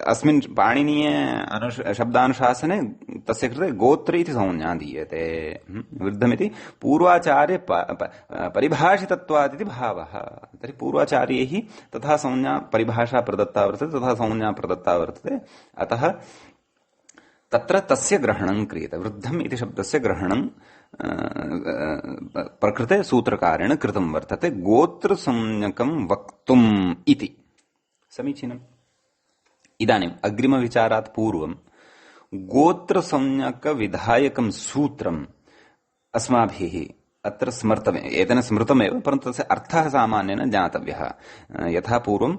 [SPEAKER 1] अस्मिन् पाणिनीय शब्दानुशासने तस्य कृते गोत्र इति संज्ञा दीयते। वृद्धमिति पूर्वाचार्य परिभाषितत्वादिति भावः। तर्हि पूर्वाचार्यैः तथा संज्ञा परिभाषा प्रदत्ता वर्तते, तथा संज्ञा प्रदत्ता वर्तते। अतः तत्र तस्य ग्रहणं क्रियते। वृद्धम् इति शब्दस्य ग्रहणं प्रकृते सूत्रकारेण कृतं वर्तते गोत्रसंज्ञकं वक्तुम् इति। समीचीनम्। इदानीम् अग्रिमविचारात् पूर्वं गोत्रसंज्ञकविधायकं सूत्रम् अस्माभिः अत्र स्मर्तव्यम् एतेन स्मृतमेव परन्तु तस्य अर्थः सामान्येन ज्ञातव्यः यथा पूर्वं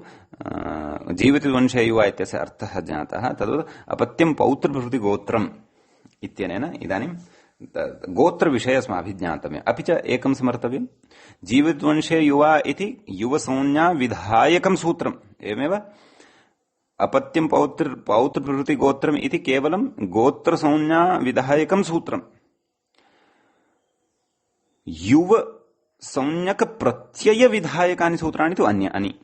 [SPEAKER 1] जीवितवंशे युवा इत्यस्य अर्थः ज्ञातः तद्वत् अपत्यं पौत्रभृति गोत्रम् इत्यनेन इदानीं गोत्रविषये अस्माभिः ज्ञातव्यम् अपि च एकं स्मर्तव्यं जीवितवंशे युवा इति युवसंज्ञा विधायकं सूत्रम् एवमेव अपत्यं पौत्रभृति गोत्रम् इति केवलं गोत्रसंज्ञा विधायकं सूत्रम् युव संज्ञक प्रत्यय विधायकानि सूत्राणि तु अन्यानि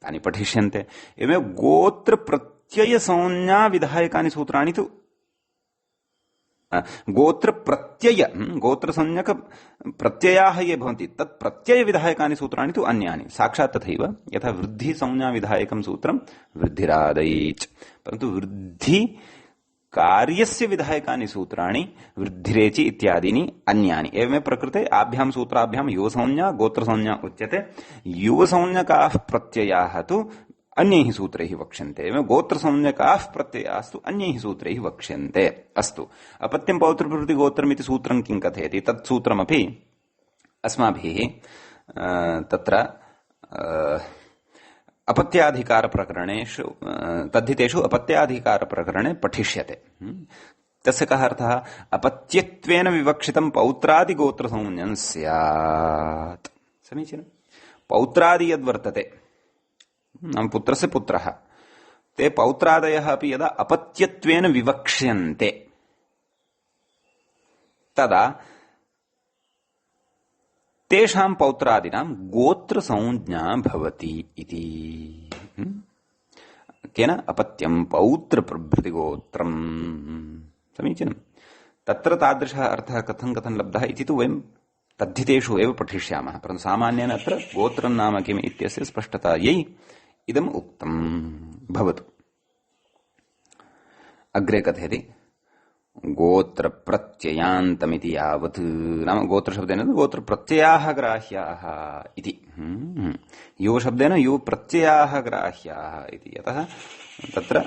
[SPEAKER 1] तानि पठिष्यन्ते एवमेव गोत्र प्रत्यय संज्ञा विधायकानि सूत्राणि तु गोत्र प्रत्यय गोत्र संज्ञक प्रत्ययाः ये भवन्ति तत् प्रत्यय विधायकानि सूत्राणि तु अन्यानि साक्षात् तथैव यथा वृद्धि संज्ञा विधायकं सूत्रं वृद्धिरादैच् परन्तु वृद्धि कार्यस्य विधायकानि सूत्राणि वृद्धिरेचि इत्यादीनि अन्यानि एवमेव प्रकृते आभ्यां सूत्राभ्यां युवसंज्ञा गोत्रसंज्ञा उच्यते युवसंज्ञकाः प्रत्ययाः तु अन्यैः सूत्रैः वक्ष्यन्ते एवं गोत्रसंज्ञकाः प्रत्ययास्तु अन्यैः सूत्रैः वक्ष्यन्ते अस्तु अपत्यं पौत्रभृति गोत्रमिति सूत्रं किं कथयति तत् सूत्रमपि अस्माभिः तत्र अपत्याधिकार प्रकरणेषु तद्धितेषु अपत्याधिकार प्रकरणे पठिष्यते तस्य कः अर्थः अपत्यत्वेन विवक्षितं पौत्रादि गोत्र संज्ञं स्यात् समीचीनं पौत्रादि यद्वर्तते नाम पुत्रस्य पुत्रः ते पौत्रादयः अपि यदा अपत्यत्वेन विवक्ष्यन्ते तदा तेषां पौत्रादीनां गोत्र संज्ञा भवति इति केन अपत्यं पौत्र प्रभृति गोत्रम् समीचीनं तत्र तादृशः अर्थः कथं लब्धः इति तु वयं तद्धितेषु एव पठिष्यामः परन्तु सामान्येन अत्र गोत्रं नाम किम् इत्यस्य स्पष्टतायै इदम् उक्तं भवतु अग्रे कथयति गोत्र प्रत्ययान्तमिति यावत् नाम गोत्रशब्देन गोत्र प्रत्ययाः ग्राह्याः इति युवशब्देन युव प्रत्ययाः ग्राह्याः इति यतः तत्र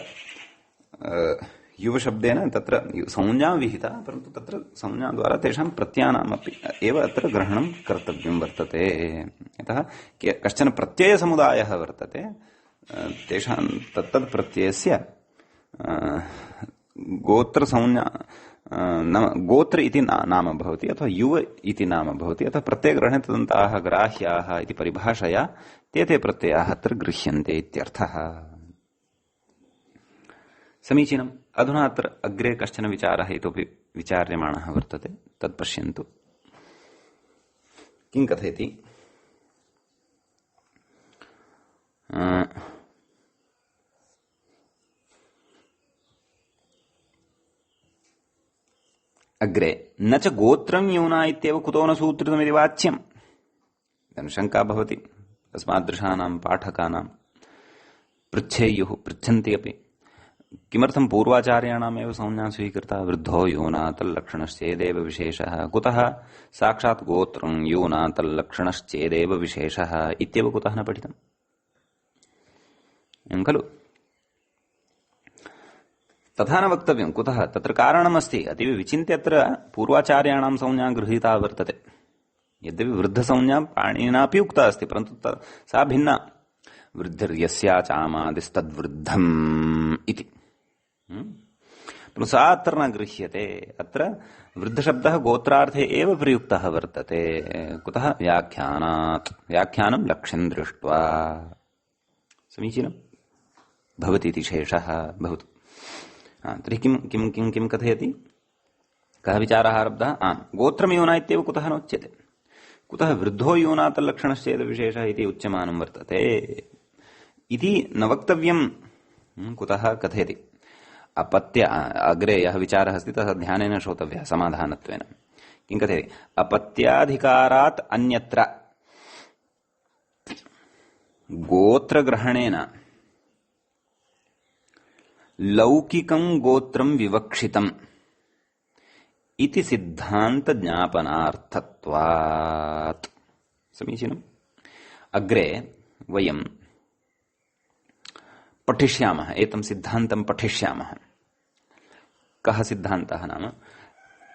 [SPEAKER 1] युवशब्देन तत्र संज्ञा विहिता परन्तु तत्र संज्ञाद्वारा तेषां प्रत्ययानामपि एव अत्र ग्रहणं कर्तव्यं वर्तते यतः कश्चन प्रत्ययसमुदायः वर्तते तेषां तत्तद् प्रत्ययस्य गोत्र संज्ञा नाम गोत्र इति नाम भवति अथवा युव इति नाम भवति अतः प्रत्ययग्रहणे तदन्ताः ग्राह्याः इति परिभाषया ते प्रत्ययाः अत्र गृह्यन्ते इत्यर्थः समीचीनम् अधुना अत्र अग्रे कश्चन विचारः इतोपि विचार्यमाणः वर्तते तत् पश्यन्तु किं कथयति अग्रे न च गोत्रं न्यूना इत्येव कुतो न सूत्रितमिति वाच्यम् इदानीं शङ्का भवति अस्मादृशानां पाठकानां पृच्छेयुः पृच्छन्ति अपि किमर्थं पूर्वाचार्याणामेव संज्ञा स्वीकृता वृद्धो यूना तल्लक्षणश्चेदेव विशेषः कुतः साक्षात् गोत्रं यूना तल्लक्षणश्चेदेव विशेषः इत्येव कुतः न पठितम् एवं खलु तथा न वक्तव्यं कुतः तत्र कारणमस्ति अतीव विचिन्त्य अत्र पूर्वाचार्याणां संज्ञा गृहीता वर्तते यद्यपि वृद्धसंज्ञा पाणिनिनापि उक्ता अस्ति परन्तु सा भिन्ना वृद्धिर्यस्याचामादिस्तद्वृद्धम् इति सा अत्र न गृह्यते अत्र वृद्धशब्दः गोत्रार्थे एव प्रयुक्तः वर्तते कुतः व्याख्यानात् व्याख्यानं लक्ष्यं दृष्ट्वा समीचीनं भवति इति शेषः भवतु तर्हि किं कथयति कः विचारः आरब्धः गोत्रमयूना इत्येव कुतः नोच्यते कुतः वृद्धो यूना तल्लक्षणश्चेदविशेषः इति उच्यमानं वर्तते इति न वक्तव्यं कुतः कथयति अपत्य अग्रे यः विचारः अस्ति तः ध्यानेन श्रोतव्यः समाधानत्वेन किं कथयति अपत्याधिकारात् अन्यत्र गोत्रग्रहणेन लौकिकं गोत्रं विवक्षितम् इति सिद्धांत ज्ञापनार्थत्वात् समीचीनम् अग्रे वयं पठिष्यामः एतं सिद्धान्तं पठिष्यामः कः सिद्धान्तः नाम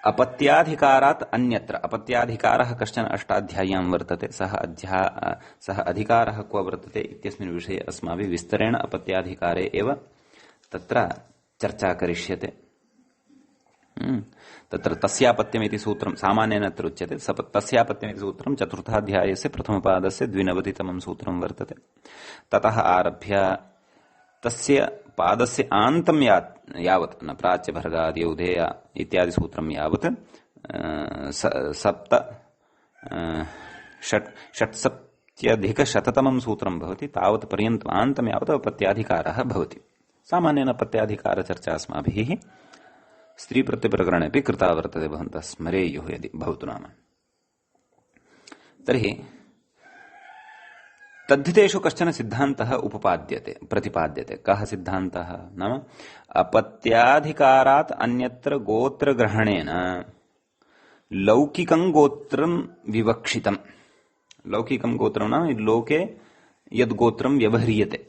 [SPEAKER 1] अपत्याधिकारात् अन्यत्र अपत्याधिकारः कश्चन अष्टाध्याय्यां वर्तते सः अधिकारः क्व वर्तते इत्यस्मिन् विषये अस्माभिः विस्तरेण अपत्याधिकारे एव तत्र चर्चा करिष्यते। तत्र तस्यापत्यमिति सूत्रं सामान्येन अत्र उच्यते। तस्यापत्यमिति सूत्रं चतुर्थाध्यायस्य प्रथमपादस्य 92तमं सूत्रं वर्तते। ततः आरभ्य तस्य पादस्य आन्तं यावत् न प्राच्य भर्गादि औधेय इत्यादि सूत्रं यावत् षट्सप्त्यधिकशततमं सूत्रं भवति। तावत् पर्यन्तम् आन्तं यावत् अपत्याधिकारः भवति। सामान्येन अपत्याधिकारचर्चा अस्माभिः स्त्रीप्रत्यप्रकरणे अपि कृता वर्तते। भवन्तः स्मरेयुः यदि भवतु नाम। तर्हि तद्धितेषु कश्चन सिद्धान्तः प्रतिपाद्यते। कः सिद्धान्तः नाम अपत्याधिकारात् अन्यत्र गोत्रग्रहणेन लौकिकं गोत्रं विवक्षितम्। लौकिकं गोत्रं नाम लोके यद् गोत्रं व्यवह्रियते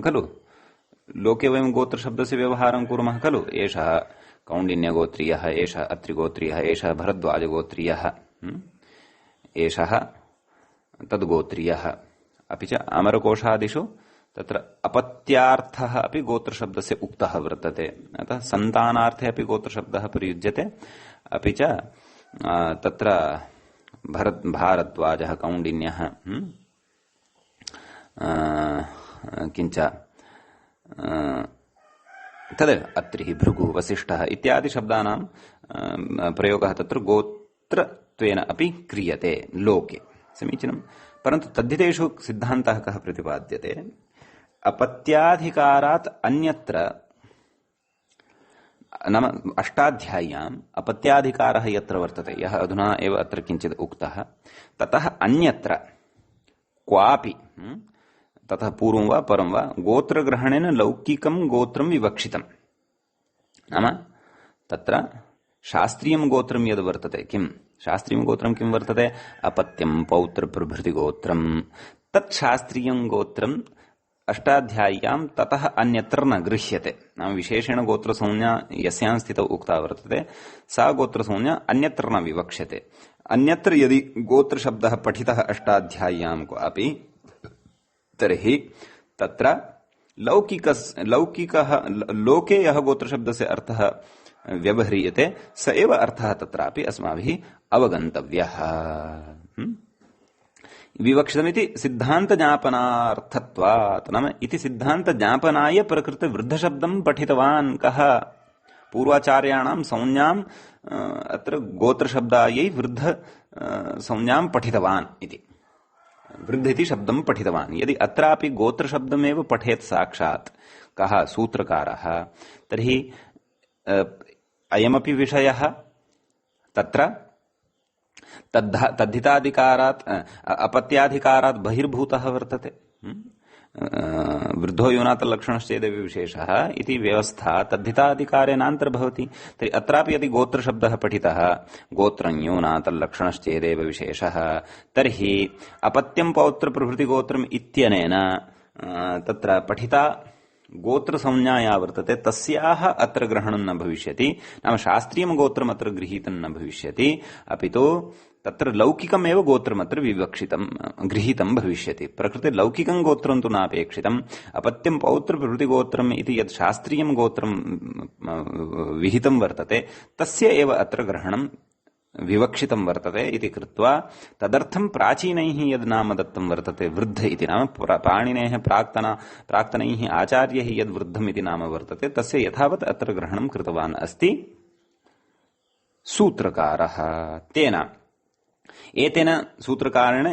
[SPEAKER 1] खलु। लोके वयं गोत्रशब्दस्य व्यवहारं कुर्मः खलु। एषः कौण्डिन्यगोत्रीयः, एषः अत्रिगोत्रीयः, एषः भरद्वाजगोत्रीयः, एषः तद्गोत्रीयः। अपि च अमरकोशादिषु तत्र अपत्यार्थः अपि गोत्रशब्दस्य उक्तः वर्तते। अतः सन्तानार्थे अपि गोत्रशब्दः प्रयुज्यते। अपि च तत्र भारद्वाजः, कौण्डिन्यः, किञ्च तदेव अत्रिः, भृगुः, वसिष्ठः इत्यादि शब्दानां प्रयोगः तत्र गोत्रत्वेन अपि क्रियते लोके। समीचीनं। परन्तु तद्धितेषु सिद्धान्तः कः प्रतिपाद्यते? अपत्याधिकारात् अन्यत्र नाम अष्टाध्याय्याम् अपत्याधिकारः यत्र वर्तते, यः अधुना एव अत्र किञ्चित् उक्तः, ततः अन्यत्र क्वापि ततः पूर्वं वा परं वा गोत्रग्रहणेन लौकिकं गोत्रं विवक्षितम्। नाम तत्र शास्त्रीयं गोत्रं यद् वर्तते, किं शास्त्रीयं गोत्रं किं वर्तते? अपत्यं, पौत्र, प्रभृति गोत्रं। तत् शास्त्रीयं गोत्रम् अष्टाध्याय्यां ततः अन्यत्र न गृह्यते। नाम विशेषेण गोत्रसंज्ञा यस्यां स्थितौ उक्ता वर्तते सा गोत्रसंज्ञा अन्यत्र न विवक्ष्यते। अन्यत्र यदि गोत्रशब्दः पठितः अष्टाध्याय्यां क्वापि तर्हि तत्र लौकिकः लोके यः गोत्रशब्दस्य अर्थः व्यवह्रियते स एव अर्थः तत्रापि अस्माभिः अवगन्तव्यः। विवक्षितमिति सिद्धान्तज्ञापनार्थत्वात्। नाम इति सिद्धान्तज्ञापनाय प्रकृतवृद्धशब्दं पठितवान् कः? पूर्वाचार्याणां संज्ञाम् अत्र गोत्रशब्दायै वृद्ध संज्ञां पठितवान् इति। वृद्ध इति शब्दं पठितवान्। यदि अत्रापि गोत्रशब्दमेव पठेत् साक्षात् कः सूत्रकारः, तर्हि अयमपि विषयः तत्र तद्धिताधिकारात् अपत्याधिकारात् बहिर्भूतः वर्तते। वृद्धो यूनातलक्षणश्चेदेव विशेषः इति व्यवस्था तद्धिताधिकारेणान्तर्भवति। तर्हि अत्रापि यदि गोत्रशब्दः पठितः गोत्रं यूनातलक्षणश्चेदेव विशेषः, तर्हि अपत्यं, पौत्र, प्रभृति गोत्रम् इत्यनेन तत्र पठिता गोत्रसंज्ञा या वर्तते तस्याः अत्र ग्रहणं न भविष्यति। नाम शास्त्रीयं गोत्रम् अत्र गृहीतं न भविष्यति, अपि तु तत्र लौकिकमेव गोत्रमत्र विवक्षितं गृहीतं भविष्यति। प्रकृते लौकिकं गोत्रं तु नापेक्षितम्। अपत्यं, पौत्र, प्रभृति गोत्रम् इति यत् शास्त्रीयं गोत्रं विहितं वर्तते तस्य एव अत्र ग्रहणं विवक्षितं वर्तते इति कृत्वा तदर्थं प्राचीनैः यद् नाम दत्तं वर्तते वृद्ध इति, नाम पाणिनेः प्राक्तनैः आचार्यैः यद् वृद्धम् इति नाम वर्तते तस्य यथावत् अत्र ग्रहणं कृतवान् अस्ति सूत्रकारः। तेन एतेन सूत्रकारेण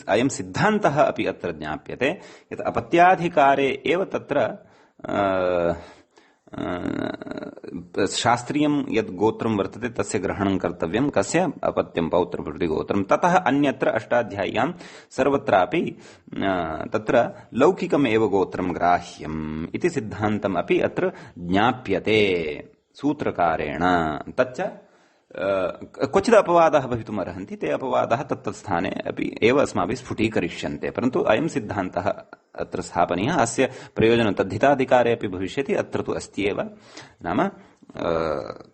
[SPEAKER 1] अयं सिद्धान्तः अपि अत्र ज्ञाप्यते यत् अपत्याधिकारे एव तत्र शास्त्रीयं यद् गोत्रं वर्तते तस्य ग्रहणं कर्तव्यं। कस्य? अपत्यं, पौत्र, प्रभृति गोत्रं। ततः अन्यत्र अष्टाध्याय्यां सर्वत्रापि तत्र लौकिकमेव गोत्रं ग्राह्यम् इति सिद्धान्तम् अपि अत्र ज्ञाप्यते सूत्रकारेण। तच्च क्वचित् अपवादाः भवितुम् अर्हन्ति। ते अपवादाः तत्तत्स्थाने अपि एव अस्माभिः स्फुटीकरिष्यन्ते। परन्तु अयं सिद्धान्तः अत्र स्थापनीयः। अस्य प्रयोजनं तद्धिताधिकारे अपि भविष्यति, अत्र तु अस्ति एव। नाम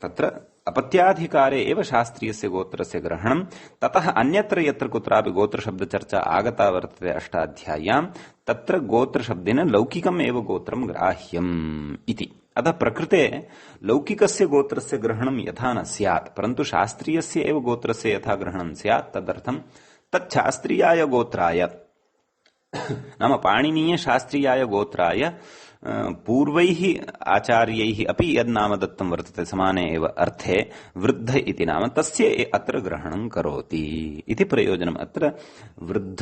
[SPEAKER 1] तत्र अपत्याधिकारे एव शास्त्रीयस्य गोत्रस्य ग्रहणं ततः अन्यत्र यत्र कुत्रापि गोत्रशब्दचर्चा आगता वर्तते अष्टाध्याय्यां तत्र गोत्रशब्देन लौकिकम् एव गोत्रं ग्राह्यम् इति। अतः प्रकृते लौकिकस्य गोत्रस्य ग्रहणं यथा न स्यात् परन्तु शास्त्रीयस्य एव गोत्रस्य यथा ग्रहणं स्यात् तदर्थं तच्छास्त्रीयाय गोत्राय नाम पाणिनीय शास्त्रीयाय गोत्राय पूर्वैः आचार्यैः अपि यद् नाम दत्तं वर्तते समाने एव अर्थे वृद्ध इति नाम तस्य अत्र ग्रहणं करोति इति प्रयोजनम् अत्र वृद्ध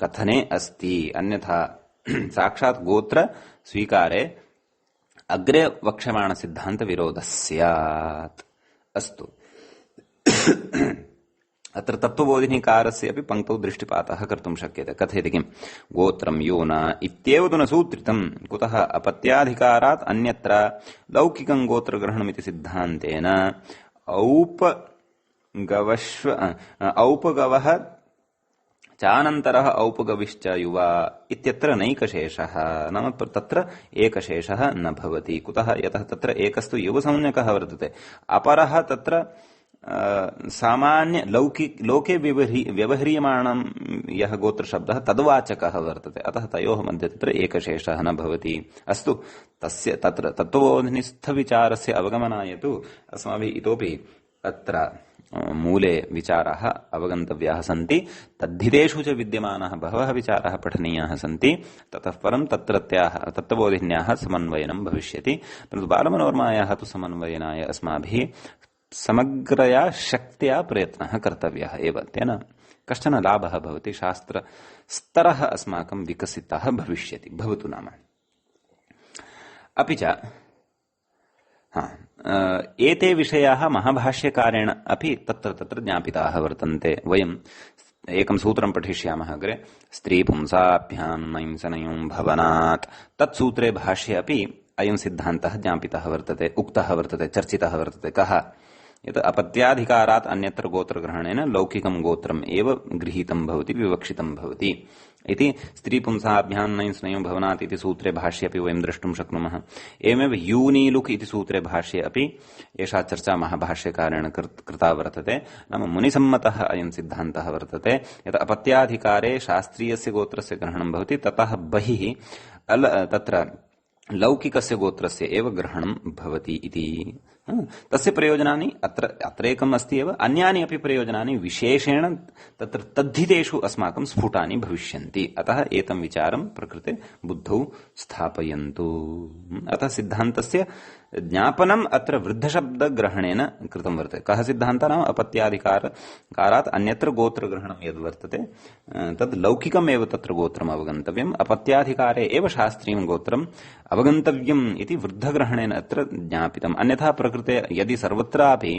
[SPEAKER 1] कथने अस्ति। अन्यथा साक्षात् गोत्र स्वीकारे अग्रे वक्ष्यमाण सिद्धान्त विरोधः स्यात्। अस्तु अत्र तत्त्वबोधिनीकारस्य अपि पङ्क्तौ दृष्टिपातः कर्तुं शक्यते। कथयति किम् गोत्रं यो न इत्येव तु न सूत्रितम् कुतः अपत्याधिकारात् अन्यत्र लौकिकं गोत्रग्रहणमिति सिद्धान्तेन औपगवः चानन्तरः औपगविश्च युवा इत्यत्र नैकशेषः नाम तत्र एकशेषः न भवति। कुतः यतः तत्र एकस्तु युवसंज्ञकः वर्तते अपरः तत्र सामान्य लोके व्यवह्रियमाणं यः गोत्रशब्दः तद्वाचकः वर्तते। अतः तयोः मध्ये तत्र एकशेषः न भवति। अस्तु तस्य तत्र तत्त्वबोधिनिस्थविचारस्य अवगमनाय तु अस्माभिः इतोपि अत्र मूले विचाराः अवगन्तव्याः सन्ति। तद्धितेषु च विद्यमानाः बहवः विचाराः पठनीयाः सन्ति। ततः परं तत्रत्याः तत्त्वबोधिन्याः समन्वयनं भविष्यति। परन्तु बालमनोरमायाः तु समन्वयनाय अस्माभिः समग्रया शक्त्या प्रयत्नः कर्तव्यः एव। तेन कश्चन लाभः भवति, शास्त्रस्तरः अस्माकं विकसितः भविष्यति भवतु नाम। अपि च एते विषयाः महाभाष्यकारेण अपि तत्र ज्ञापिताः वर्तन्ते। वयम् एकं सूत्रं पठिष्यामः अग्रे। स्त्रीपुंसाभ्यां नैंसनयों भवनात् तत्सूत्रे भाष्ये अपि अयं सिद्धान्तः ज्ञापितः वर्तते, उक्तः वर्तते, चर्चितः वर्तते। कः यत् अपत्याधिकारात् अन्यत्र गोत्रग्रहणेन लौकिकं गोत्रम् एव गृहीतं भवति, विवक्षितं भवति इति स्त्रीपुंसाभ्यां नैंसनयों भवनात् इति सूत्रे भाष्ये अपि वयं द्रष्टुं शक्नुमः। एवमेव यूनीलुक् इति सूत्रे भाष्ये अपि एषा चर्चा महाभाष्यकारेण कृता वर्तते। नाम मुनिसम्मतः अयं सिद्धान्तः वर्तते यत् अपत्याधिकारे शास्त्रीयस्य गोत्रस्य ग्रहणं भवति, ततः बहिः तत्र लौकिकस्य गोत्रस्य एव ग्रहणं भवति इति। तस्य प्रयोजनानि अत्र एकम् अस्ति एव, अन्यानि अपि प्रयोजनानि विशेषेण तत्र तद्धितेषु अस्माकं स्फुटानि भविष्यन्ति। अतः एतं विचारं प्रकृते बुद्धौ स्थापयन्तु। अतः सिद्धान्तस्य ज्ञापनम् अत्र वृद्धशब्दग्रहणेन कृतं वर्तते। कः सिद्धान्तः नाम अपत्याधिकारात् अन्यत्र गोत्रग्रहणं यद् वर्तते तद् लौकिकमेव तत्र गोत्रम् अवगन्तव्यम्, अपत्याधिकारे एव शास्त्रीयं गोत्रम् अवगन्तव्यम् इति वृद्धग्रहणेन अत्र ज्ञापितम्। अन्यथा प्रकृते यदि सर्वत्रापि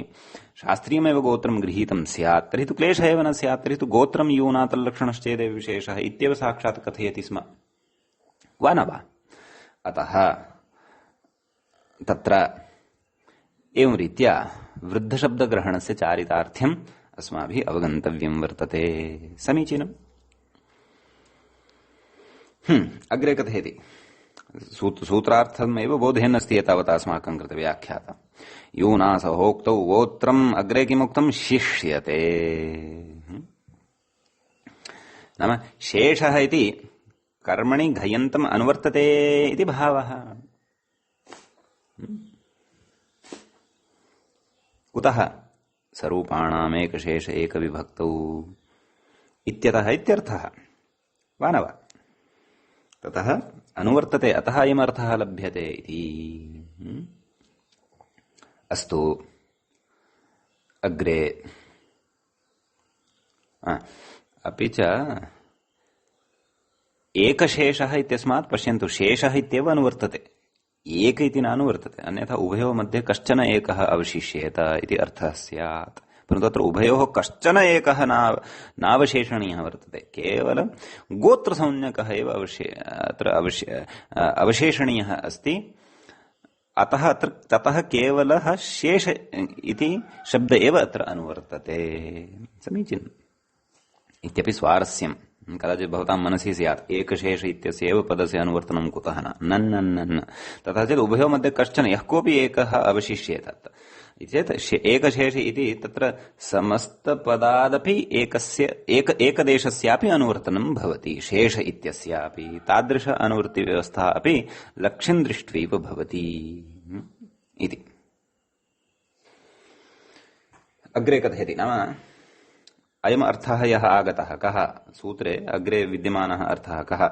[SPEAKER 1] शास्त्रीयमेव गोत्रं गृहीतं स्यात् तर्हि तु क्लेशः एव न स्यात्। तर्हि तु गोत्रं यूना तल्लक्षणश्चेदेव विशेषः इत्येव साक्षात् कथयति स्म वा न वा। अतः तत्र एवं रीत्या वृद्धशब्दग्रहणस्य चारितार्थ्यम् अस्माभिः अवगन्तव्यं वर्तते। समीचीनम्। अग्रे कथयति सूत्रार्थमेव बोधयन्नस्ति एतावता अस्माकं कृते व्याख्याता। यूना सहोक्तौ गोत्रम् अग्रे किमुक्तं शिष्यते। नाम शेषः इति कर्मणि घयन्तम् अनुवर्तते इति भावः। कुतः स्वरूपाणामेकशेष एकविभक्तौ इत्यतः इत्यर्थः वा न वा। ततः अनुवर्तते, अतः अयमर्थः लभ्यते इति। अस्तु अग्रे अपि च एकशेषः इत्यस्मात् पश्यन्तु, शेषः इत्येव अनुवर्तते, एक इति नानुवर्तते। अन्यथा उभयोः मध्ये कश्चन एकः अवशिष्येत इति अर्थः स्यात्। परन्तु अत्र उभयोः कश्चन एकः नावशेषणीयः वर्तते, केवलं गोत्रसंज्ञकः एव अवशेषणीयः अस्ति। अतः अत्र ततः केवलः शेष इति शब्द एव अत्र अनुवर्तते। समीचीनम् इत्यपि स्वारस्यम् कदाचित् भवतां मनसि स्यात् एकशेष इत्यस्य एव पदस्य अनुवर्तनं कुतः न न न न तथा चेत् उभयोः मध्ये कश्चन यः कोऽपि एकः अवशिष्येत इति चेत् एकशेष इति तत्र समस्तपदादपि एकदेशस्यापि अनुवर्तनं भवति शेष इत्यस्यापि तादृश अनुवृत्तिव्यवस्था अपि लक्ष्यं दृष्ट्वैव भवति इति अग्रे कथयति नाम अयम् अर्थः यः आगतः कः सूत्रे अग्रे विद्यमानः अर्थः कः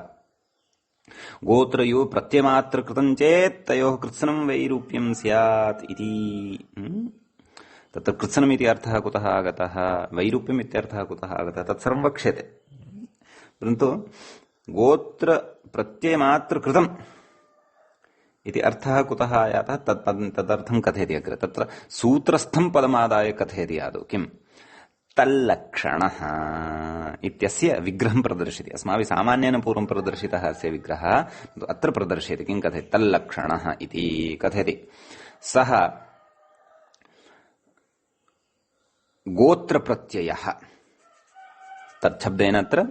[SPEAKER 1] गोत्रयो प्रत्यमात्र कृतं चेत् तयोः कृत्स्नं वैरूप्यं स्यात् इति तत्र कृत्स्नम् इति अर्थः कुतः आगतः वैरूप्यम् इत्यर्थः कुतः आगतः तत्सर्वं वक्ष्यते परन्तु गोत्र प्रत्ययमात्र कृतम् इति अर्थः कुतः आयातः तदर्थं कथयति अग्रे तत्र सूत्रस्थं पदमादाय कथयति आदौ किम् तल्लक्षणः इत्यस्य विग्रहं प्रदर्शयति अस्माभिः सामान्येन पूर्वं प्रदर्शितः अस्य विग्रहः अत्र प्रदर्शयति किं कथयति तल्लक्षणः इति कथयति सः गोत्रप्रत्ययः तच्छब्देन अत्र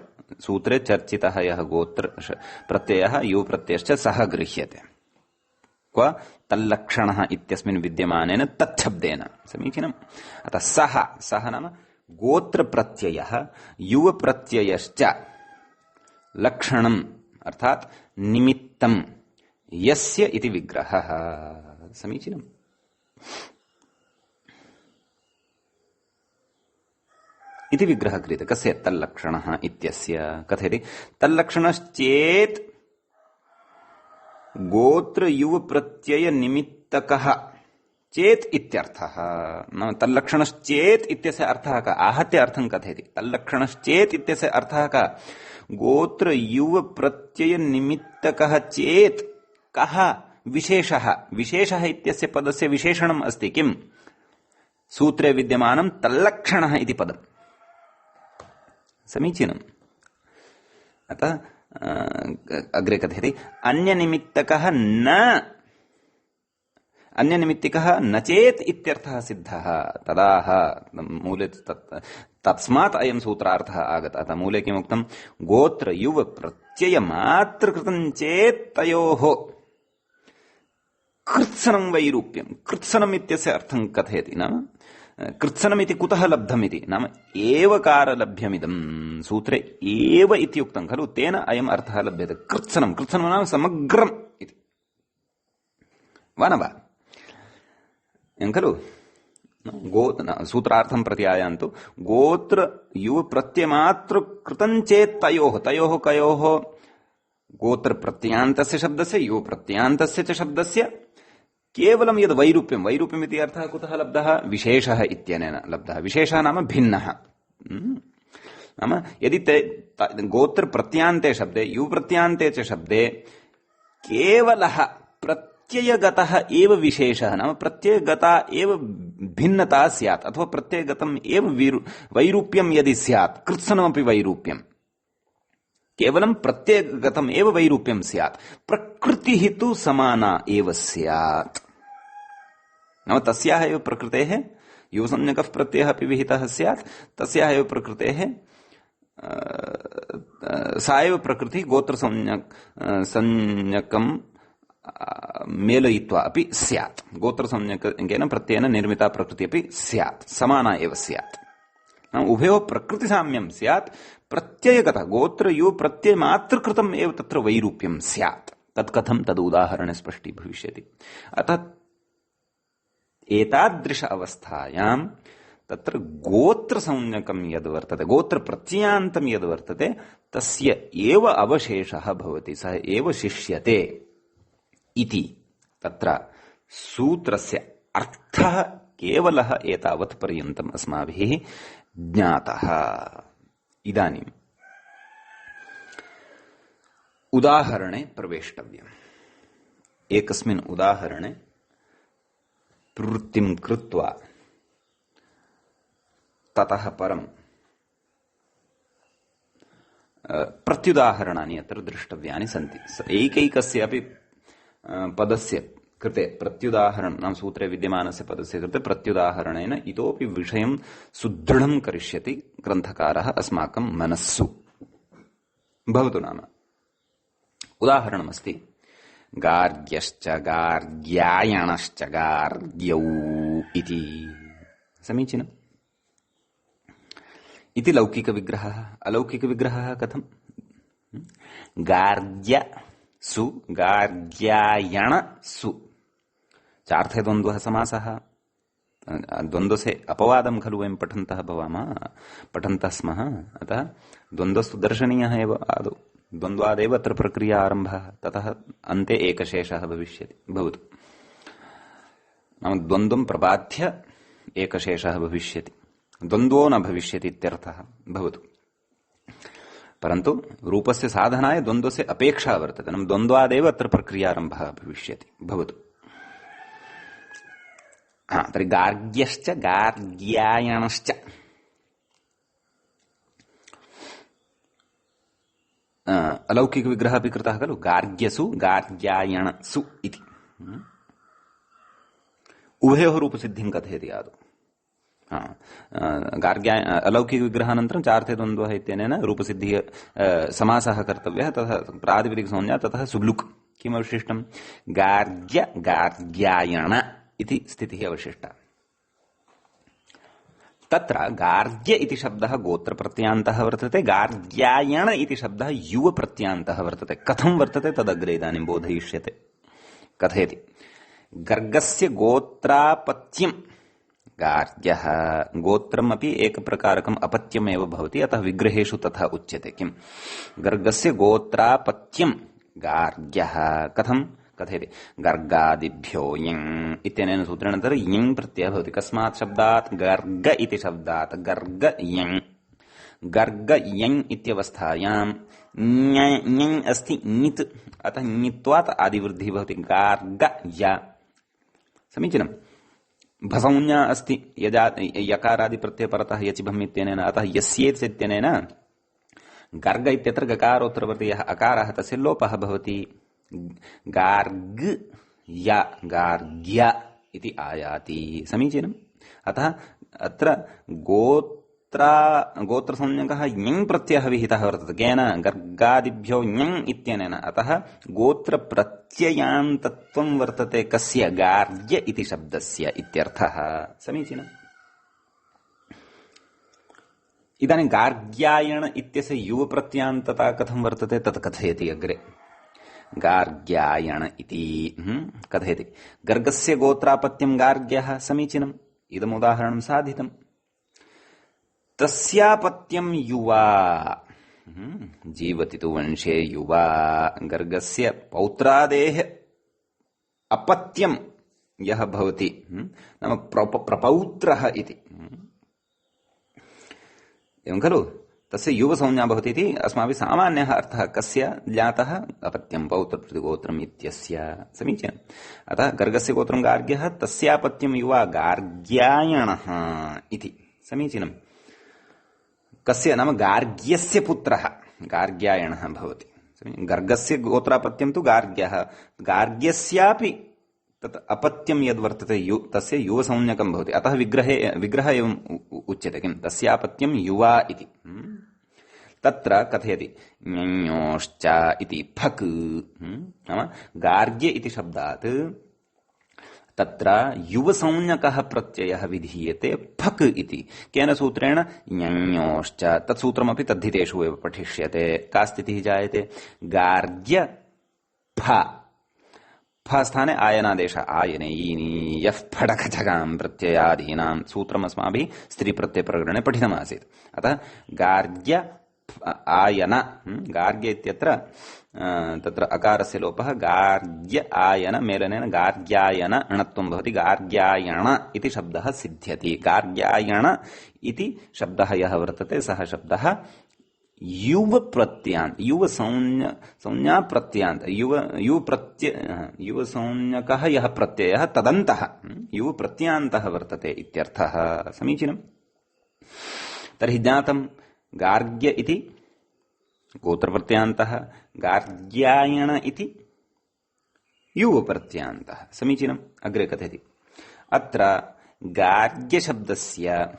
[SPEAKER 1] सूत्रे चर्चितः यः गोत्र प्रत्ययः यु प्रत्ययश्च सः गृह्यते क्व तल्लक्षणः इत्यस्मिन् विद्यमानेन तच्छब्देन समीचीनम् अतः सः नाम गोत्र प्रत्ययः युव प्रत्ययश्च लक्षणम् अर्थात निमित्तं यस्य इति विग्रहः समीचीनम् इति विग्रहः क्रियते कस्य तल्लक्षणः इत्यस्य कथयति तल्लक्षणश्चेत् गोत्र युव प्रत्यय निमित्तकः चेत् इत्यर्थः नाम तल्लक्षणश्चेत् इत्यस्य अर्थः कः आहत्य अर्थं कथयति तल्लक्षणश्चेत् इत्यस्य अर्थः कः गोत्र युव प्रत्यय निमित्तकः चेत् कः विशेषः विशेषः इत्यस्य पदस्य विशेषणम् अस्ति किम् सूत्रे विद्यमानं तल्लक्षणः इति पदम् समीचीनम् अतः अग्रे कथयति अन्यनिमित्तकः अन्यनिमित्तिकः न चेत् इत्यर्थः सिद्धः तदाह मूले तस्मात् अयं सूत्रार्थः आगतः अतः मूले किमुक्तं गोत्र युव प्रत्यय मात्र कृतं चेत् तयोः कृत्स्नं वैरूप्यं कृत्स्नम् इत्यस्य अर्थं कथयति नाम कृत्स्नम् इति कुतः लब्धम् इति नाम एवकारलभ्यमिदं सूत्रे एव इति उक्तं खलु तेन अयम् अर्थः लभ्यते कृत्स्नं कृत्स्नं नाम समग्रम् इति वा न वा खलु सूत्रार्थं प्रति आयान्तु गोत्र युव प्रत्ययमात्र कृतं चेत् तयोः कयोः गोत्र प्रत्ययान्तस्य शब्दस्य युव प्रत्ययान्तस्य च शब्दस्य केवलं यद् वैरूप्यम् इति अर्थः कुतः लब्धः विशेषः इत्यनेन लब्धः विशेषः नाम भिन्नः नाम यदि गोत्र प्रत्यान्ते शब्दे युव प्रत्यान्ते च शब्दे केवलः प्रत्ययगतः एव विशेषः नाम प्रत्ययगता एव भिन्नता स्यात् अथवा प्रत्ययगतम् एव वैरूप्यं यदि स्यात् कृत्स्नमपि वैरूप्यं केवलं प्रत्ययगतम् एव वैरूप्यं स्यात् प्रकृतिः तु समाना एव स्यात् नाम तस्याः एव प्रकृतेः युवसंज्ञकः प्रत्ययः अपि विहितः स्यात् तस्याः एव प्रकृतेः सा एव प्रकृतिः गोत्रसंज्ञकं मेलयित्वा अपि स्यात् गोत्रसंज्ञकेन प्रत्ययेन निर्मिता प्रकृतिः अपि स्यात् समाना एव स्यात् उभयोः प्रकृतिसाम्यं स्यात् प्रत्ययगतः गोत्र यो प्रत्ययमात्रकृतम् एव तत्र वैरूप्यं स्यात् तत्कथं तदुदाहरणे स्पष्टीभविष्यति अतः एतादृश अवस्थायां तत्र गोत्रसंज्ञकं यद् वर्तते गोत्रप्रत्ययान्तं यद् वर्तते तस्य एव अवशेषः भवति सः एव शिष्यते इति तत्र सूत्रस्य अर्थः केवलः एतावत् पर्यन्तम् अस्माभिः ज्ञातः इदानीम् उदाहरणे प्रवेष्टव्यम् एकस्मिन् उदाहरणे प्रवृत्तिं कृत्वा ततः परं प्रत्युदाहरणानि अत्र द्रष्टव्यानि सन्ति एकैकस्यापि पदस्य कृते प्रत्युदाहरणं नाम सूत्रे विद्यमानस्य पदस्य कृते प्रत्युदाहरणेन इतोपि विषयं सुदृढं करिष्यति ग्रन्थकारः अस्माकं मनस्सु भवतु नाम उदाहरणमस्ति गार्ग्यश्च गार्ग्यायणश्च गार्ग्यौ इति समीचीनम्। इति लौकिकविग्रहः। अलौकिकविग्रहः कथम्? गार्ग्य सु गार्ग्यायण सु चार्थे द्वन्द्वः समासः। द्वन्द्व से अपवादं खलु वयं पठन्तः स्मः। अतः द्वन्द्वस्तु दर्शनीयः एव आदौ। द्वन्द्वादेव अत्र प्रक्रिया आरम्भः, ततः अन्ते एकशेषः भविष्यति। भवतु नाम द्वन्द्वं प्रबाध्य एकशेषः भविष्यति, द्वन्द्वो न भविष्यति इत्यर्थः। भवतु परन्तु रूपस्य साधनाय द्वन्द्वस्य अपेक्षा वर्तते, नाम द्वन्द्वादेव अत्र प्रक्रियारम्भः भविष्यति। भवतु तर्हि गार्ग्यश्च गार्ग्यायणश्च अलौकिकविग्रहः अपि कृतः खलु, गार्ग्यसु गार्ग्यायणसु इति। उभयोः रूपसिद्धिं कथयति आदौ। अलौकिकविग्रहानन्तरं चार्थे द्वन्द्वः इत्यनेन रूपसिद्धिः समासः कर्तव्यः, ततः प्रातिपदिकसंज्ञा, ततः सुब्लुक्। किमवशिष्टं? गार्ग्य गार्ग्यायण इति स्थितिः अवशिष्टा। तत्र गार्ग्य इति शब्दः गोत्रप्रत्ययान्तः वर्तते, गार्ग्यायण इति शब्दः युवप्रत्ययान्तः वर्तते। कथं वर्तते तदग्रे इदानीं बोधयिष्यते। कथयति गर्गस्य गोत्रापत्यं गार्ग्यः। गोत्रमपि एकप्रकारकम् अपत्यमेव भवति, अतः विग्रहेषु तथा उच्यते। किं? गर्गस्य गोत्रापत्यं गार्ग्यः। कथं कथयति? गर्गादिभ्यो यङ् इत्यनेन सूत्रेण तत्र यङ् प्रत्ययः भवति। कस्मात् शब्दात्? गर्ग इति शब्दात्। गर्ग यङ्। गर्ग यङ् इत्यवस्थायां ञ् अस्ति ञित्, अतः ञित्वात् आदिवृद्धिः भवति। गार्ग य। समीचीनम्। भसंज्ञा अस्ति यकारादि प्रत्यय परतः यचिभम् इत्यनेन, अतः यस्येत् इत्यनेन गर्ग इत्यत्र गकारोत्तरवर्ति यः अकारः तस्य लोपः भवति। गार्ग य गार्ग्य इति आयाति। समीचीनम्। अतः अत्र गोत्रसंज्ञकः यङ् प्रत्ययः विहितः वर्तते। केन? गर्गादिभ्यो यङ् इत्यनेन। अतः गोत्रप्रत्ययान्तत्वं वर्तते कस्य? गार्ग्य इति शब्दस्य इत्यर्थः। समीचीनम्। इदानीं गार्ग्यायण इत्यस्य युवप्रत्ययान्तता कथं वर्तते तत् कथयति अग्रे। गार्ग्यायण इति कथयति गर्गस्य गोत्रापत्यं गार्ग्यः। समीचीनम्। इदम् उदाहरणं साधितम्। तस्यापत्यं युवा जीवति तु वंशे युवा। गर्गस्य पौत्रादेः अपत्यं यः भवति नाम प्रपौत्रः इति। एवं खलु? तस्य युवसंज्ञा भवति इति अस्माभिः सामान्यः अर्थः कस्य ज्ञातः? अपत्यं पौत्रप्रतिगोत्रम् इत्यस्य। समीचीनम्। अतः गर्गस्य गोत्रं गार्ग्यः, तस्यापत्यं युवा गार्ग्यायणः इति। समीचीनम्। कस्य? नाम गार्ग्यस्य पुत्रः गार्ग्यायणः भवति। गर्गस्य गोत्रापत्यं तु गार्ग्यः, गार्ग्यस्यापि तत् अपत्यं यद्वर्तते तस्य युवसंज्ञकं भवति। अतः विग्रह एवम् उच्यते। किं? तस्यापत्यं युवा इति। तत्र कथयति ञञोश्च इति फक्। नाम गार्ग्य इति शब्दात् तत्र युवसंज्ञकः प्रत्ययः विधीयते फक् इति। केन सूत्रेण? ञञोश्च। तत्सूत्रमपि तद्धितेषु एव पठिष्यते। का स्थितिः जायते? गार्ग्य फ स्थाने आयनादेश। आयनैनी यः फडखचगां प्रत्ययादीनां सूत्रम् अस्माभिः स्त्रीप्रत्ययप्रकरणे पठितमासीत्। अतः गार्ग्य आयन। गार्ग्य इत्यत्र तत्र अकारस्य लोपः। गार्ग्य आयन मेलनेन गार्ग्यायन णत्वं भवति। गार्ग्यायण इति शब्दः सिद्ध्यति। गार्ग्यायण इति शब्दः यः वर्तते सः शब्दः युव प्रत्यांत युव संज्ञा प्रत्यांत युव संज्ञकः यः प्रत्ययः तदन्तः युव प्रत्यांतः वर्तते इत्यर्थः। समीचीनम्। तर्हि ज्ञातं गार्ग्य इति गोत्रप्रत्यांतः, गार्ग्यायण इति युव प्रत्यांतः। समीचीनम्। अग्रे कथयति अत्र गार्ग्य शब्दस्य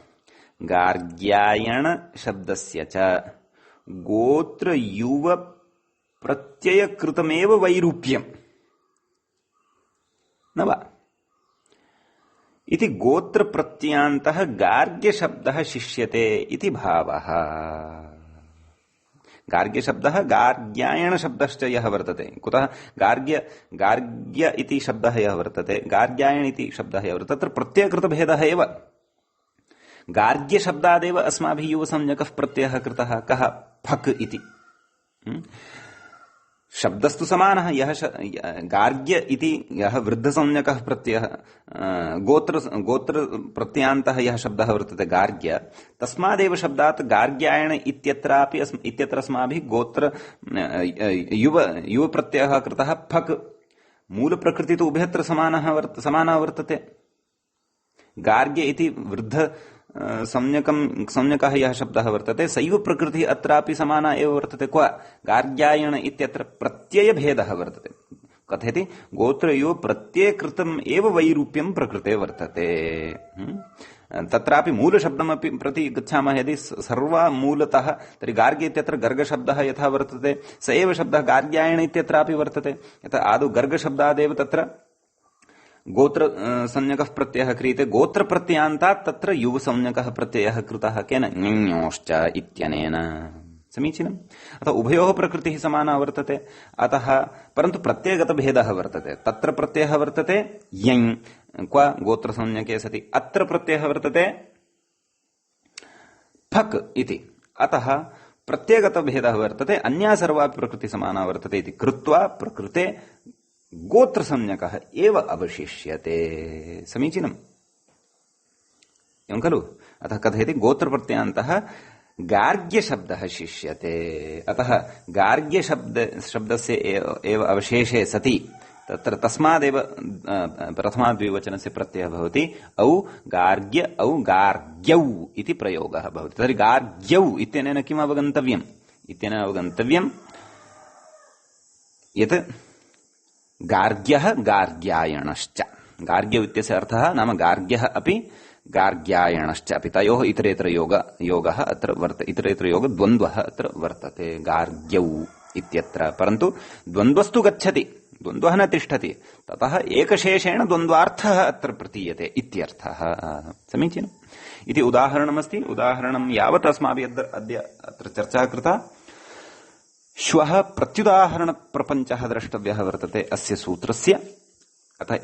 [SPEAKER 1] गार्ग्यायण शब्दस्य च गोत्र युव प्रत्यय कृतमेव वैरूप्यम् न वा इति गोत्र प्रत्ययान्तः गार्ग्य शब्दः शिष्यते इति भावः। गार्ग्य शब्दः गार्ग्यायण शब्दश्च यः वर्तते, कुतः गार्ग्य इति शब्दः यः वर्तते, गार्ग्यायण इति शब्दः यः वर्तते, तत्र प्रत्ययकृतभेदः एव। गार्ग्य शब्दादेव अस्माभिः युवसंज्ञकः प्रत्ययः कृतः, कः? फक् इति। शब्दस्तु समानः, यः गार्ग्य इति यः वृद्धसंज्ञकः प्रत्ययः, गोत्र प्रत्ययान्तः यः शब्दः वर्तते गार्ग्य, तस्मादेव शब्दात् गार्ग्यायण इत्यत्र अस्माभिः गोत्र युव प्रत्ययः कृतः फक्। मूलप्रकृति तु उभयत्र समाना वर्तते। गार्ग्य इति वृद्ध संज्ञकः यः शब्दः वर्तते सैव प्रकृतिः अत्रापि समाना एव वर्तते। क्व? गार्ग्यायण इत्यत्र प्रत्ययभेदः वर्तते। कथयति गोत्रयो प्रत्ययकृतम् एव वैरूप्यं प्रकृते वर्तते। तत्रापि मूलशब्दमपि प्रति गच्छामः यदि सर्वा मूलतः, तर्हि गार्ग्य इत्यत्र गर्गशब्दः यथा वर्तते स एव शब्दः गार्ग्यायण इत्यत्रापि वर्तते। यथा आदौ गर्गशब्दादेव तत्र गोत्र संज्ञकः प्रत्ययः क्रियते, गोत्र प्रत्ययान्तात् तत्र युव संज्ञकः प्रत्ययः कृतः केन? ञञोश्च इत्यनेन। समीचीनम्। अतः उभयोः प्रकृतिः समाना वर्तते। अतः परन्तु प्रत्ययगतभेदः वर्तते। तत्र प्रत्ययः वर्तते यञ्, क्व? गोत्र संज्ञके सति। अत्र प्रत्ययः वर्तते फक् इति। अतः प्रत्ययगतभेदः वर्तते, अन्या सर्वापि प्रकृतिः समाना वर्तते इति कृत्वा प्रकृते गोत्र संज्ञकः एव अवशिष्यते। समीचीनम् एवं खलु? अतः कथयति गोत्र प्रत्ययान्तः गार्ग्य शब्दः शिष्यते। अतः गार्ग्य शब्दस्य एव अवशेषे सति तत्र तस्मादेव प्रथमाद्विवचनस्य प्रत्ययः भवति औ गार्ग्य औ गार्ग्यौ इति प्रयोगः भवति। तर्हि गार्ग्यौ इत्यनेन किम् अवगन्तव्यम्? इत्यनेन अवगन्तव्यम् यत् गार्ग्यः गार्ग्यायणश्च। गार्ग्यौ इत्यस्य अर्थः नाम गार्ग्यः अपि गार्ग्यायणश्च अपि, तयोः इतरेतर योगः अत्र वर्तते, इतरेतर योग द्वन्द्वः अत्र वर्तते गार्ग्यौ इत्यत्र। परन्तु द्वन्द्वस्तु गच्छति, द्वन्द्वः न तिष्ठति, ततः एकशेषेण द्वन्द्वार्थः अत्र प्रतीयते इत्यर्थः। समीचीनम् इति उदाहरणमस्ति। उदाहरणं यावत् अस्माभिः अद्य अत्र चर्चा कृता। श्वः प्रत्युदाहरणप्रपञ्चः द्रष्टव्यः वर्तते अस्य सूत्रस्य। अतः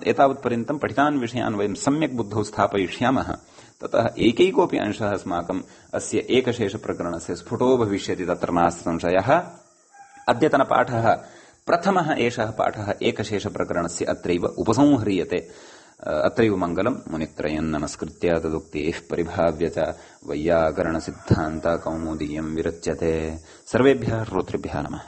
[SPEAKER 1] एतावत्पर्यन्तं पठितान् विषयान् वयं सम्यक् बुद्धौ स्थापयिष्यामः। ततः एकैकोऽपि अंशः अस्माकम् अस्य एकशेषप्रकरणस्य स्फुटो भविष्यति, तत्र नास्ति संशयः। अद्यतनपाठः प्रथमः एषः पाठः एकशेषप्रकरणस्य अत्रैव उपसंह्रियते। अत्रैव मङ्गलम् मुनित्रयम् नमस्कृत्य तदुक्तिः परिभाव्य च वैयाकरणसिद्धान्तकौमुदीयम् विरच्यते। सर्वेभ्यः श्रोतृभ्यः नमः।